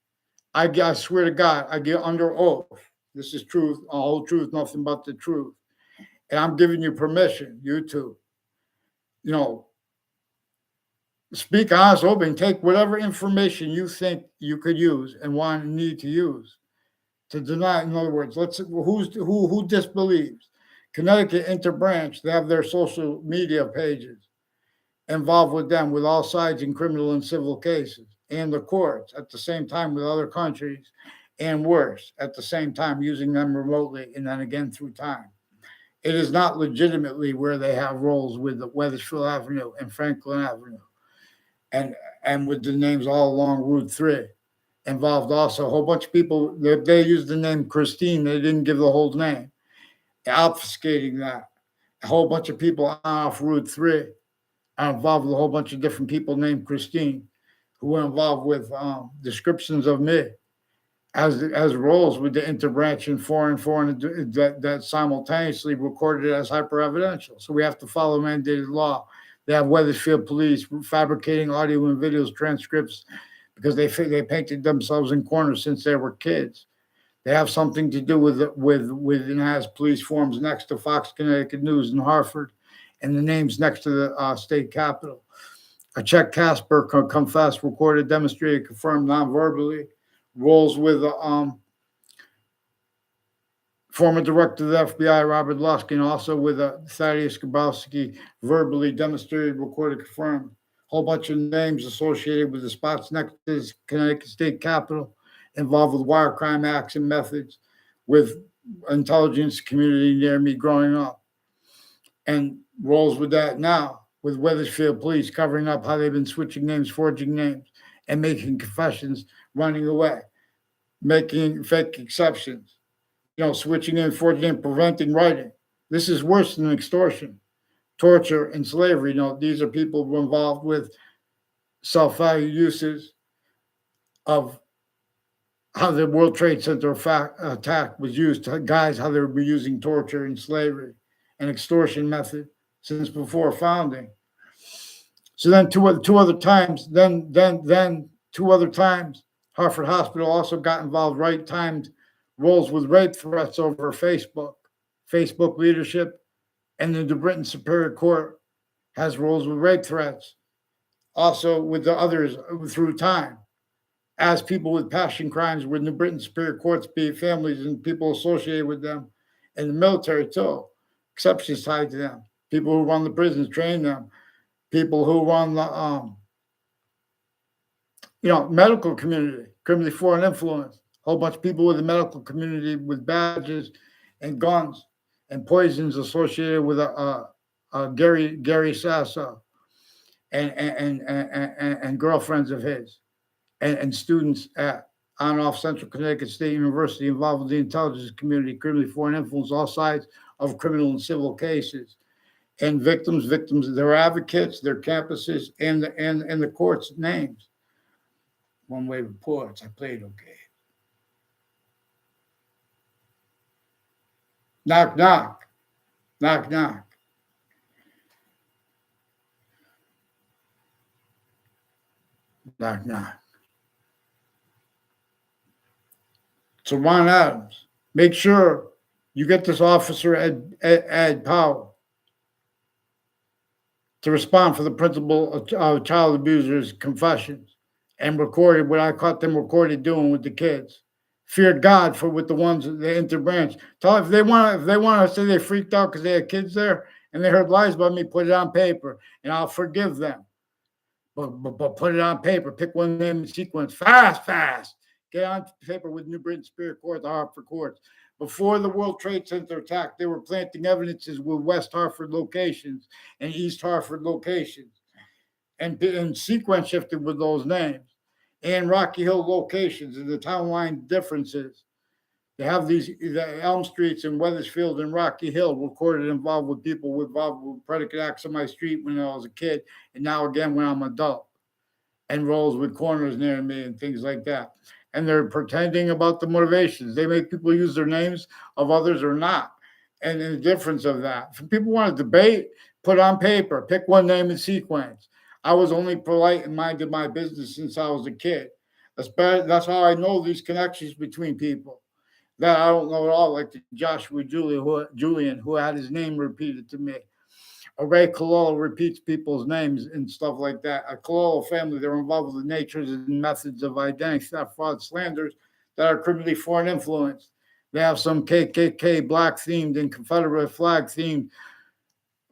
I swear to God, I get under oath. This is truth, a whole truth, nothing but the truth. And I'm giving you permission, YouTube. Speak honest, open, take whatever information you think you could use and want and need to use to deny. In other words, who disbelieves? Connecticut Interbranch, they have their social media pages involved with them with all sides in criminal and civil cases, and the courts at the same time with other countries, and worse, at the same time using them remotely and then again through time. It is not legitimately where they have roles with the Wethersfield Avenue and Franklin Avenue, and with the names all along Route 3. Involved also a whole bunch of people. They used the name Christine. They didn't give the whole name, obfuscating that. A whole bunch of people off Route 3 are involved with a whole bunch of different people named Christine, who were involved with descriptions of me as roles with the interbranch and foreign that simultaneously recorded as hyper evidential. So we have to follow mandated law. They have Wethersfield Police fabricating audio and videos transcripts because they painted themselves in corners since they were kids. They have something to do with and has police forms next to Fox Connecticut News in Hartford, and the names next to the state capitol. A Chet Casper confessed, recorded, demonstrated, confirmed non-verbally. Rolls with former director of the FBI, Robert Luskin, also with Thaddeus Grabowski, verbally demonstrated, recorded, confirmed. A whole bunch of names associated with the spots next to the Connecticut State Capitol, involved with wire crime acts and methods, with intelligence community near me growing up, and rolls with that now, with Wethersfield police covering up how they've been switching names, forging names, and making confessions, running away, making fake exceptions, switching in, forging in, preventing writing. This is worse than extortion, torture, and slavery. These are people who are involved with self-value uses of how the World Trade Center attack was used to guise how they were using torture and slavery and extortion method since before founding. So then two other times, Hartford Hospital also got involved, right-timed roles with rape threats over Facebook leadership, and the New Britain Superior Court has roles with rape threats, also with the others through time, as people with passion crimes with New Britain Superior Courts, be it families and people associated with them, and the military too, exceptions tied to them, people who run the prisons, train them, people who run the medical community, criminally foreign influence, a whole bunch of people with the medical community with badges and guns and poisons associated with Gary Sasso and girlfriends of his, and students at on-off Central Connecticut State University involved with the intelligence community, criminally foreign influence, all sides of criminal and civil cases. And victims, their advocates, their campuses, and the court's names. One-way reports. I played okay. Knock, knock. Knock, knock. Knock, knock. So Ron Adams, make sure you get this officer Ed Powell to respond for the principal of child abusers' confessions, and recorded what I caught them recorded doing with the kids. Feared God for with the ones that interbranch. Tell if they want to say they freaked out because they had kids there and they heard lies about me, put it on paper and I'll forgive them. But put it on paper. Pick one name in sequence. Fast. Get on paper with New Britain Superior Court, the Hartford courts. Before the World Trade Center attack, they were planting evidences with West Hartford locations and East Hartford locations, and sequence shifted with those names, and Rocky Hill locations and the town line differences. They have the Elm Streets and Wethersfield and Rocky Hill recorded involved with people involved with predicate acts on my street when I was a kid, and now again when I'm an adult, and roles with corners near me and things like that. And they're pretending about the motivations. They make people use their names of others or not. And the difference of that. If people want to debate, put on paper, pick one name in sequence. I was only polite and minded my business since I was a kid. That's how I know these connections between people that I don't know at all, like the Joshua Julian, who had his name repeated to me. Ray Cololo repeats people's names and stuff like that. A Cololo family, they're involved with the natures and methods of identity theft, fraud, slanders that are criminally foreign influenced. They have some KKK black themed and Confederate flag themed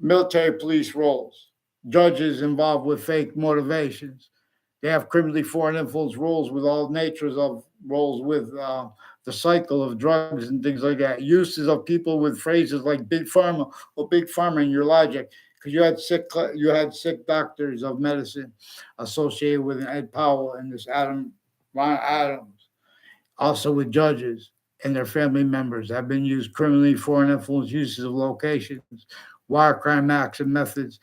military police roles, judges involved with fake motivations. They have criminally foreign influence roles with all natures of roles with the cycle of drugs and things like that. Uses of people with phrases like big pharma or big pharma in your logic, because you had sick doctors of medicine associated with Ed Powell and this Ron Adams, also with judges and their family members have been used criminally foreign influence uses of locations, wire crime acts and methods,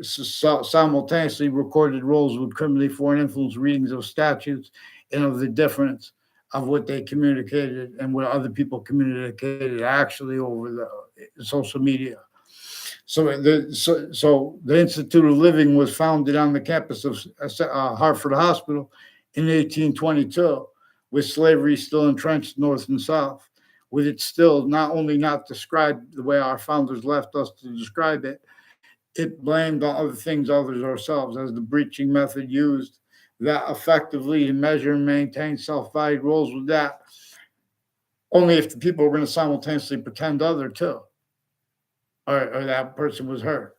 simultaneously recorded roles with criminally foreign influence readings of statutes and of the difference of what they communicated and what other people communicated actually over the social media. So the Institute of Living was founded on the campus of Hartford Hospital in 1822 with slavery still entrenched north and south, with it still not only not described the way our founders left us to describe it, it blamed on other things others ourselves as the breaching method used that effectively to measure and maintain self-valued roles with that. Only if the people were going to simultaneously pretend other too, or that person was hurt.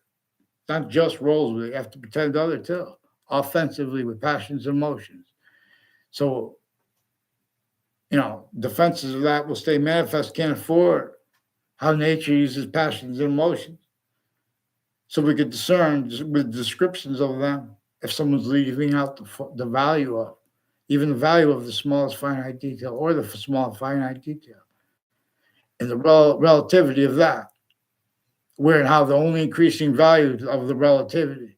Not just roles with it, you have to pretend other too, offensively with passions and emotions. So, defenses of that will stay manifest, can't afford how nature uses passions and emotions. So we could discern with descriptions of them if someone's leaving out the value of, even the value of the smallest finite detail or the small finite detail. And the relativity of that, where and how the only increasing value of the relativity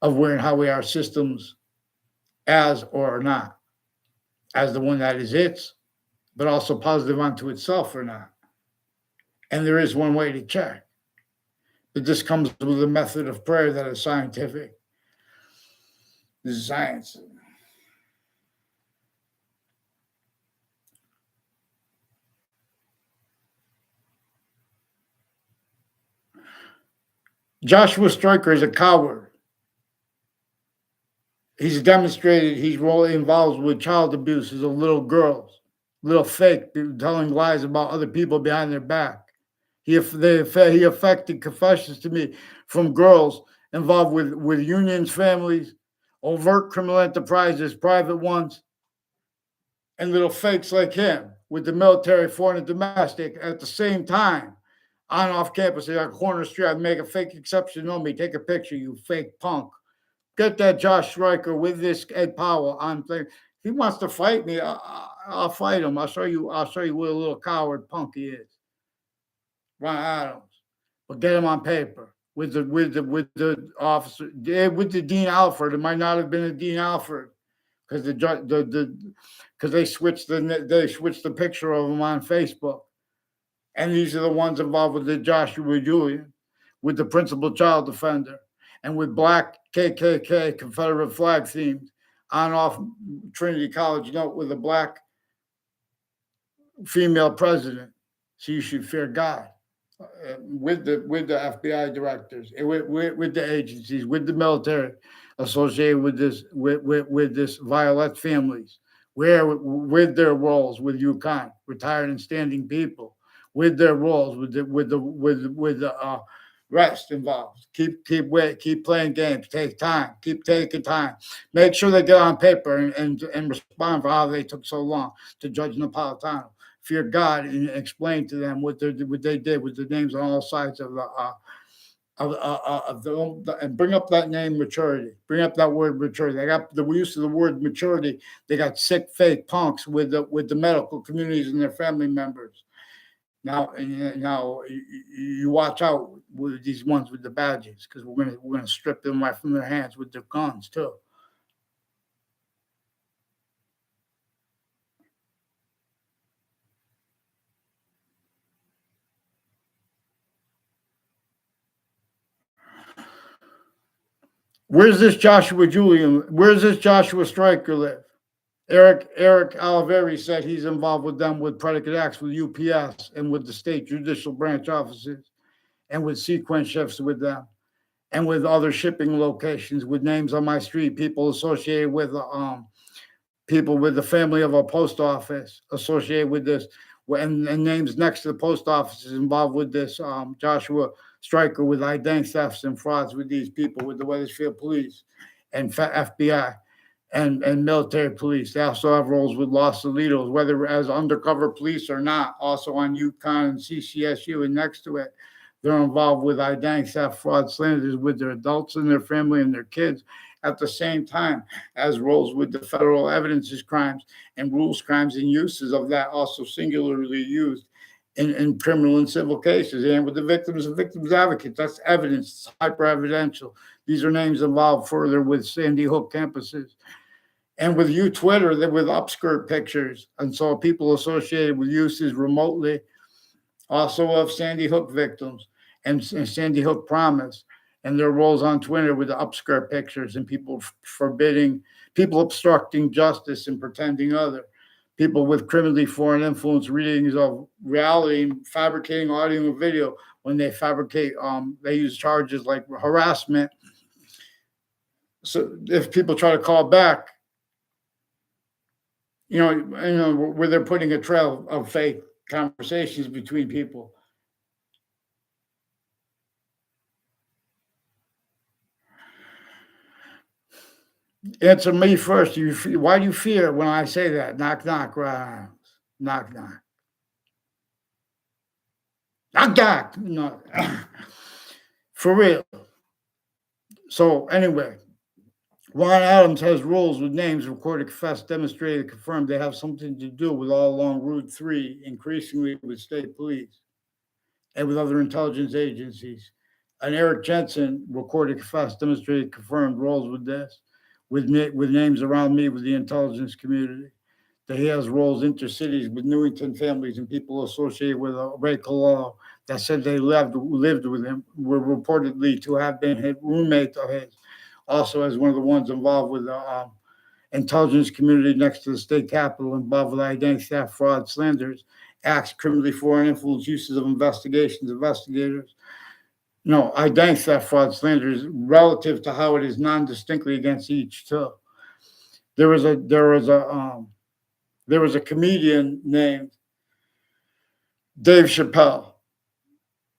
of where and how we are systems as or not, as the one that is its, but also positive unto itself or not. And there is one way to check. But this comes with a method of prayer that is scientific. This is science. Joshua Stryker is a coward. He's demonstrated he's really involved with child abuse as a little girls, little fake, telling lies about other people behind their back. He affected confessions to me from girls involved with unions, families, overt criminal enterprises, private ones, and little fakes like him with the military, foreign and domestic at the same time. On off campus, on corner street, I'd make a fake exception on me. Take a picture, you fake punk. Get that Josh Stryker with this Ed Powell on thing. If he wants to fight me, I'll fight him. I'll show you what a little coward punk he is. Ron Adams. But get him on paper with the officer, with the Dean Alford. It might not have been a Dean Alford because because they switched the picture of him on Facebook. And these are the ones involved with the Joshua Julian, with the principal child defender, and with black KKK Confederate flag themed on off Trinity College note with a black female president. So you should fear God. With the FBI directors, with the agencies, with the military associated with this Violet families, where with their roles with UConn, retired and standing people, with their roles with the rest involved. Keep playing games. Take time. Keep taking time. Make sure they get on paper and respond for how they took so long to Judge Napolitano. Fear God and explain to them what they did with the names on all sides of and bring up that name maturity. Bring up that word maturity. They got the use of the word maturity. They got sick, fake punks with the medical communities and their family members. Now you watch out with these ones with the badges because we're gonna strip them right from their hands with their guns too. Where's this Joshua Julian? Where's this Joshua Stryker live? Eric Oliveri said he's involved with them with predicate acts with UPS and with the state judicial branch offices and with sequence shifts with them and with other shipping locations with names on my street, people associated with people with the family of a post office associated with this and names next to the post offices involved with this Joshua Stryker with identity thefts and frauds with these people with the Wethersfield police and FBI and military police. They also have roles with Los Alitos, whether as undercover police or not, also on UConn and CCSU and next to it. They're involved with identity theft, fraud, slanders with their adults and their family and their kids at the same time as roles with the federal evidences crimes and rules crimes and uses of that also singularly used in criminal and civil cases and with the victims and victims advocates. That's evidence, it's hyper evidential. These are names involved further with Sandy Hook campuses. And with Twitter, they're with upskirt pictures. And so people associated with uses remotely also of Sandy Hook victims and Sandy Hook Promise and their roles on Twitter with the upskirt pictures and people obstructing justice and pretending other. people with criminally foreign influence readings of reality, fabricating audio and video. When they fabricate, they use charges like harassment. So if people try to call back, where they're putting a trail of fake conversations between people. Answer me first. Why do you fear when I say that? Knock, knock, right? Knock, knock. Knock, knock. No. For real. So anyway, Ron Adams has rules with names recorded, confessed, demonstrated, confirmed they have something to do with all along Route 3, increasingly with state police and with other intelligence agencies. And Eric Jensen recorded, confessed, demonstrated, confirmed roles with this, with names around me with the intelligence community. That he has roles intercities with Newington families and people associated with Ray Cololo that said they lived with him were reportedly to have been his roommate of his. Also, as one of the ones involved with the intelligence community next to the state capitol, involved with identity theft, fraud, slanders, acts, criminally foreign influence, uses of investigators. No, identity theft, fraud, slanders, relative to how it is non-distinctly against each too. There was a comedian named Dave Chappelle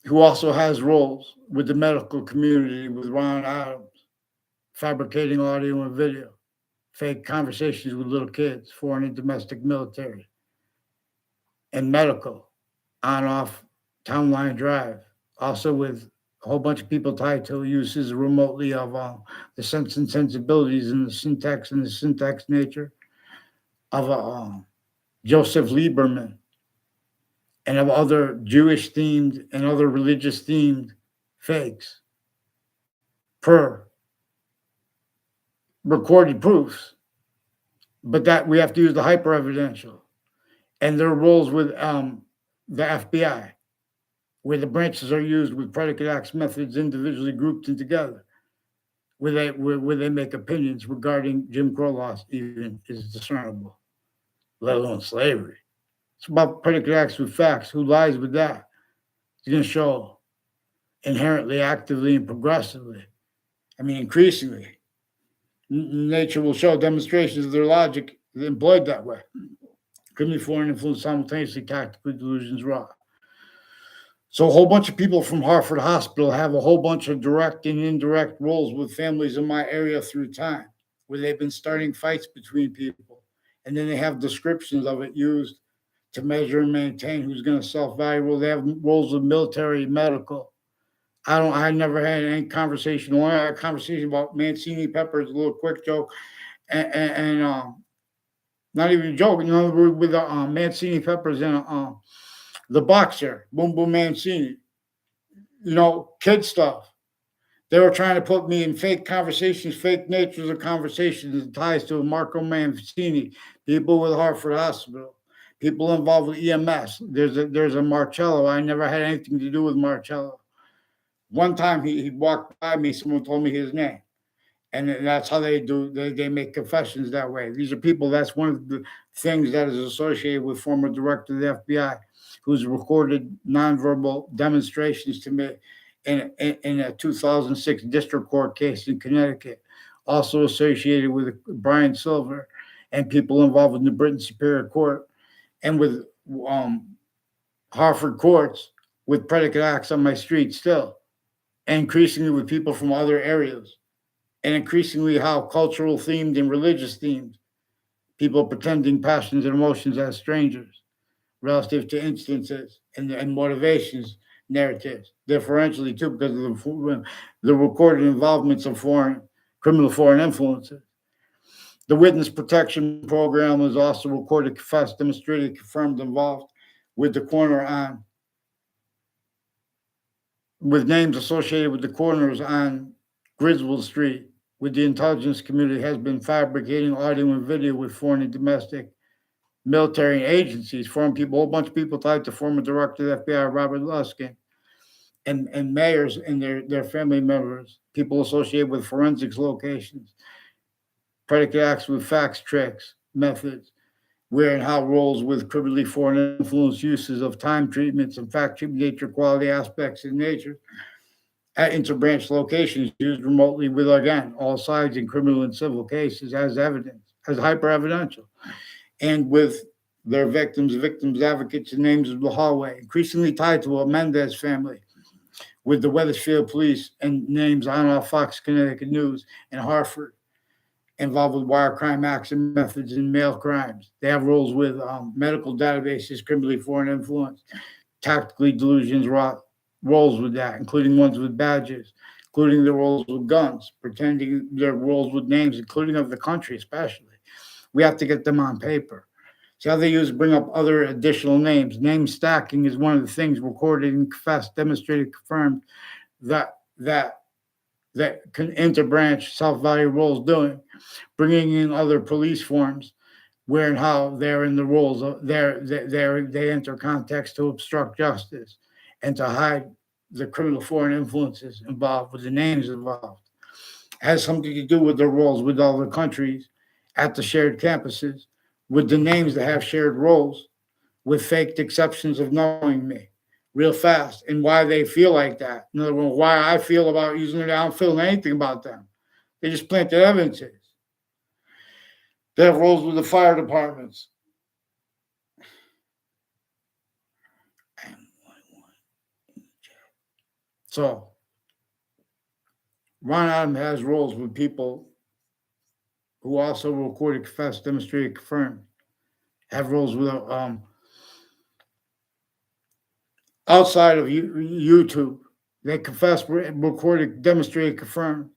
who also has roles with the medical community with Ron Adams, fabricating audio and video, fake conversations with little kids, foreign and domestic military, and medical, on off Town Line Drive. Also with a whole bunch of people tied to uses remotely of the sense and sensibilities and the syntax nature of Joseph Lieberman and of other Jewish themed and other religious themed fakes per recorded proofs. But that we have to use the hyper evidential and their roles with the FBI, where the branches are used with predicate acts methods individually grouped and together, where they make opinions regarding Jim Crow laws even is discernible, let alone slavery. It's about predicate acts with facts. Who lies with that? It's going to show inherently, actively, and progressively. I mean, increasingly. Nature will show demonstrations of their logic employed that way. Criminally foreign influence simultaneously, tactical delusions raw. So a whole bunch of people from Hartford Hospital have a whole bunch of direct and indirect roles with families in my area through time, where they've been starting fights between people. And then they have descriptions of it used to measure and maintain who's going to self-value. They have roles with military, medical. I never had any conversation. Only had a conversation about Mancini Peppers, a little quick joke, and not even a joke, with Mancini Peppers and the boxer, Boom Boom Mancini. Kid stuff. They were trying to put me in fake conversations, fake natures of conversations that ties to Marco Mancini, people with Hartford Hospital, people involved with EMS. There's a Marcello. I never had anything to do with Marcello. One time he walked by me, someone told me his name. And that's how they do, they make confessions that way. These are people, that's one of the things that is associated with former director of the FBI, who's recorded nonverbal demonstrations to me in a 2006 district court case in Connecticut, also associated with Brian Silver and people involved in the Britain Superior Court and with Hartford courts with predicate acts on my street still, and increasingly with people from other areas, and increasingly how cultural themed and religious themed people pretending passions and emotions as strangers relative to instances and motivations, narratives, differentially too, because of the recorded involvements of criminal foreign influences. The witness protection program is also recorded, confessed, demonstrated, confirmed, involved with the coroner with names associated with the coroners on Griswold Street, with the intelligence community has been fabricating audio and video with foreign and domestic military agencies, foreign people, a whole bunch of people tied to former director of the FBI, Robert Luskin, and mayors and their family members, people associated with forensics locations, predicate acts with facts, tricks, methods, where and how roles with criminally foreign influence uses of time treatments and fact treatment nature quality aspects in nature at interbranch locations used remotely with, again, all sides in criminal and civil cases as evidence, as hyper evidential, and with their victims advocates, and names of the hallway, increasingly tied to a Mendez family, with the Weathersfield police and names on off Fox Connecticut News and Hartford, involved with wire crime acts and methods in mail crimes. They have roles with medical databases, criminally foreign influence, tactically delusions, roles with that, including ones with badges, including the roles with guns, pretending their roles with names, including of the country, especially. We have to get them on paper. See how they bring up other additional names. Name stacking is one of the things recorded and confessed, demonstrated, confirmed that interbranch self-value roles doing, bringing in other police forms, where and how they're in the roles of they enter context to obstruct justice and to hide the criminal foreign influences involved with the names involved. It has something to do with their roles with other countries at the shared campuses, with the names that have shared roles, with faked exceptions of knowing me real fast, and why they feel like that. In other words, why I feel about using it, I don't feel anything about them. They just planted evidences. They have roles with the fire departments. So, Ron Adam has roles with people who also recorded, confessed, demonstrated, confirmed, have roles with outside of YouTube. They confessed, recorded, demonstrated, confirmed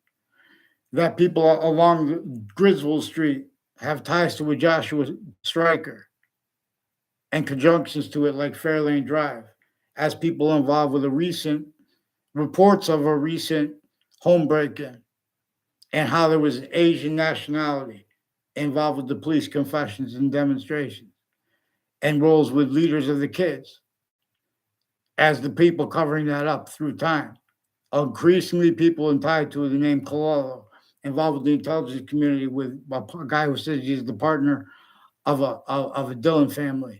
that people along Griswold Street have ties to a Joshua Stryker and conjunctions to it like Fairlane Drive, as people involved with reports of a recent home break-in and how there was Asian nationality involved with the police confessions and demonstrations, and roles with leaders of the kids as the people covering that up through time. Increasingly, people tied to the name Cololo involved with the intelligence community, with a guy who says he's the partner of a Dillon family,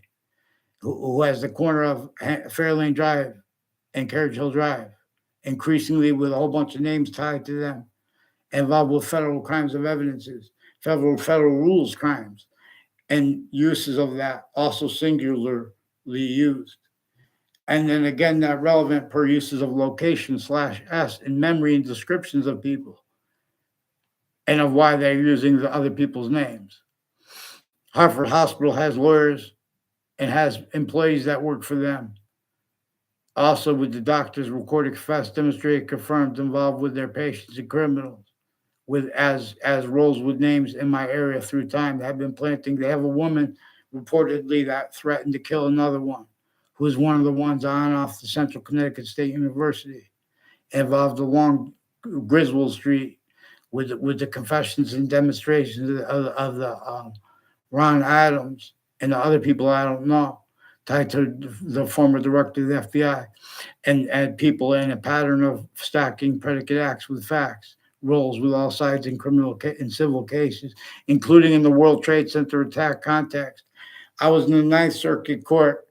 who has the corner of Fairlane Drive and Carriage Hill Drive, increasingly with a whole bunch of names tied to them, involved with federal crimes of evidences, federal rules crimes, and uses of that also singularly used. And then again, that relevant per uses of location /s in memory and descriptions of people and of why they're using the other people's names. Hartford Hospital has lawyers and has employees that work for them. Also, with the doctors recorded, confessed, demonstrated, confirmed, involved with their patients and criminals, with as roles with names in my area through time. They have been planting. They have a woman reportedly that threatened to kill another one, who was one of the ones on off the Central Connecticut State University, involved along Griswold Street with the confessions and demonstrations of the Ron Adams and the other people I don't know, tied to the former director of the FBI, and people in a pattern of stacking predicate acts with facts, roles with all sides in criminal and civil cases, including in the World Trade Center attack context. I was in the Ninth Circuit Court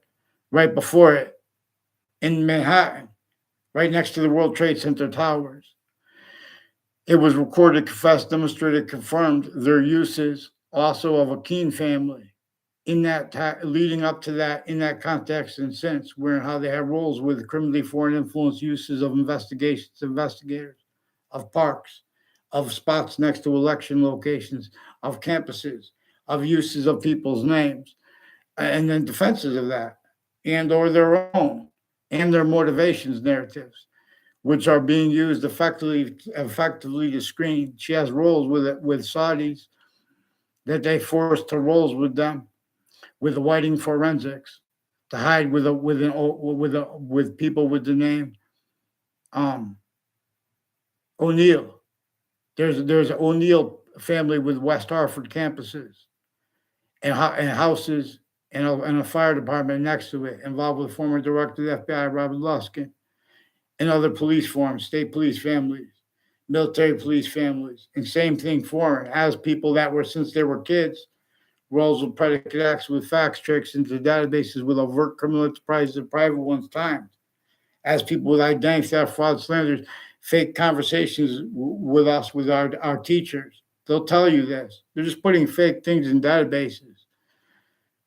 right before it in Manhattan, right next to the World Trade Center towers. It was recorded, confessed, demonstrated, confirmed their uses also of a Keene family in that leading up to that, in that context and since, where and how they have roles with criminally foreign influence uses of investigators, of parks, of spots next to election locations, of campuses, of uses of people's names, and then defenses of that, and or their own, and their motivations narratives, which are being used effectively to screen. She has roles with Saudis that they forced to roles with them, with the Whiting forensics, to hide with people with the name O'Neill. There's an O'Neill family with West Hartford campuses and houses and a fire department next to it, involved with former director of the FBI, Robert Luskin, and other police forms, state police families, military police families, and same thing foreign, as people that were, since they were kids, roles of predicate acts with facts, tricks into databases with overt criminal enterprises and private ones times. As people with identity theft, fraud, slanders, fake conversations with us, with our teachers. They'll tell you this. They're just putting fake things in databases.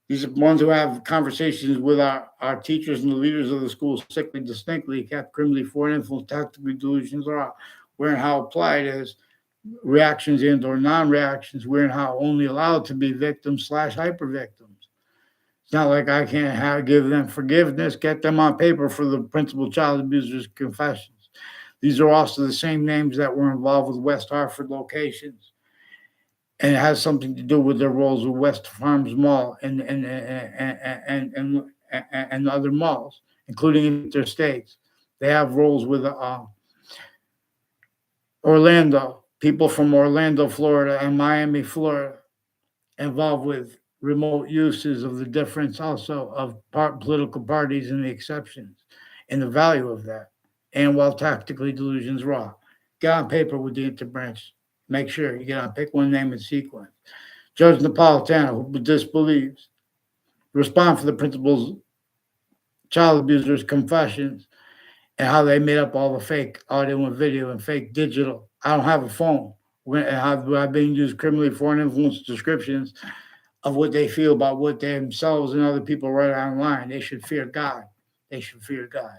These are ones who have conversations with our teachers and the leaders of the school sickly, distinctly, kept criminally foreign influence, tactically delusions are where and how applied as reactions and or non-reactions, where and how only allowed to be victims / hyper victims. It's not like I can't give them forgiveness, get them on paper for the principal child abuser's confessions. These are also the same names that were involved with West Hartford locations. And it has something to do with their roles with West Farms Mall and other malls, including interstates. They have roles with Orlando, people from Orlando, Florida, and Miami, Florida, involved with remote uses of the difference also of political parties and the exceptions and the value of that. And while tactically delusions raw, get on paper with the interbranch. Make sure you get on, pick one name in sequence. Judge Napolitano, who disbelieves, respond for the principal's child abuser's confessions and how they made up all the fake audio and video and fake digital. I don't have a phone. I've been used criminally foreign influence descriptions of what they feel about what they themselves and other people write online. They should fear God. They should fear God.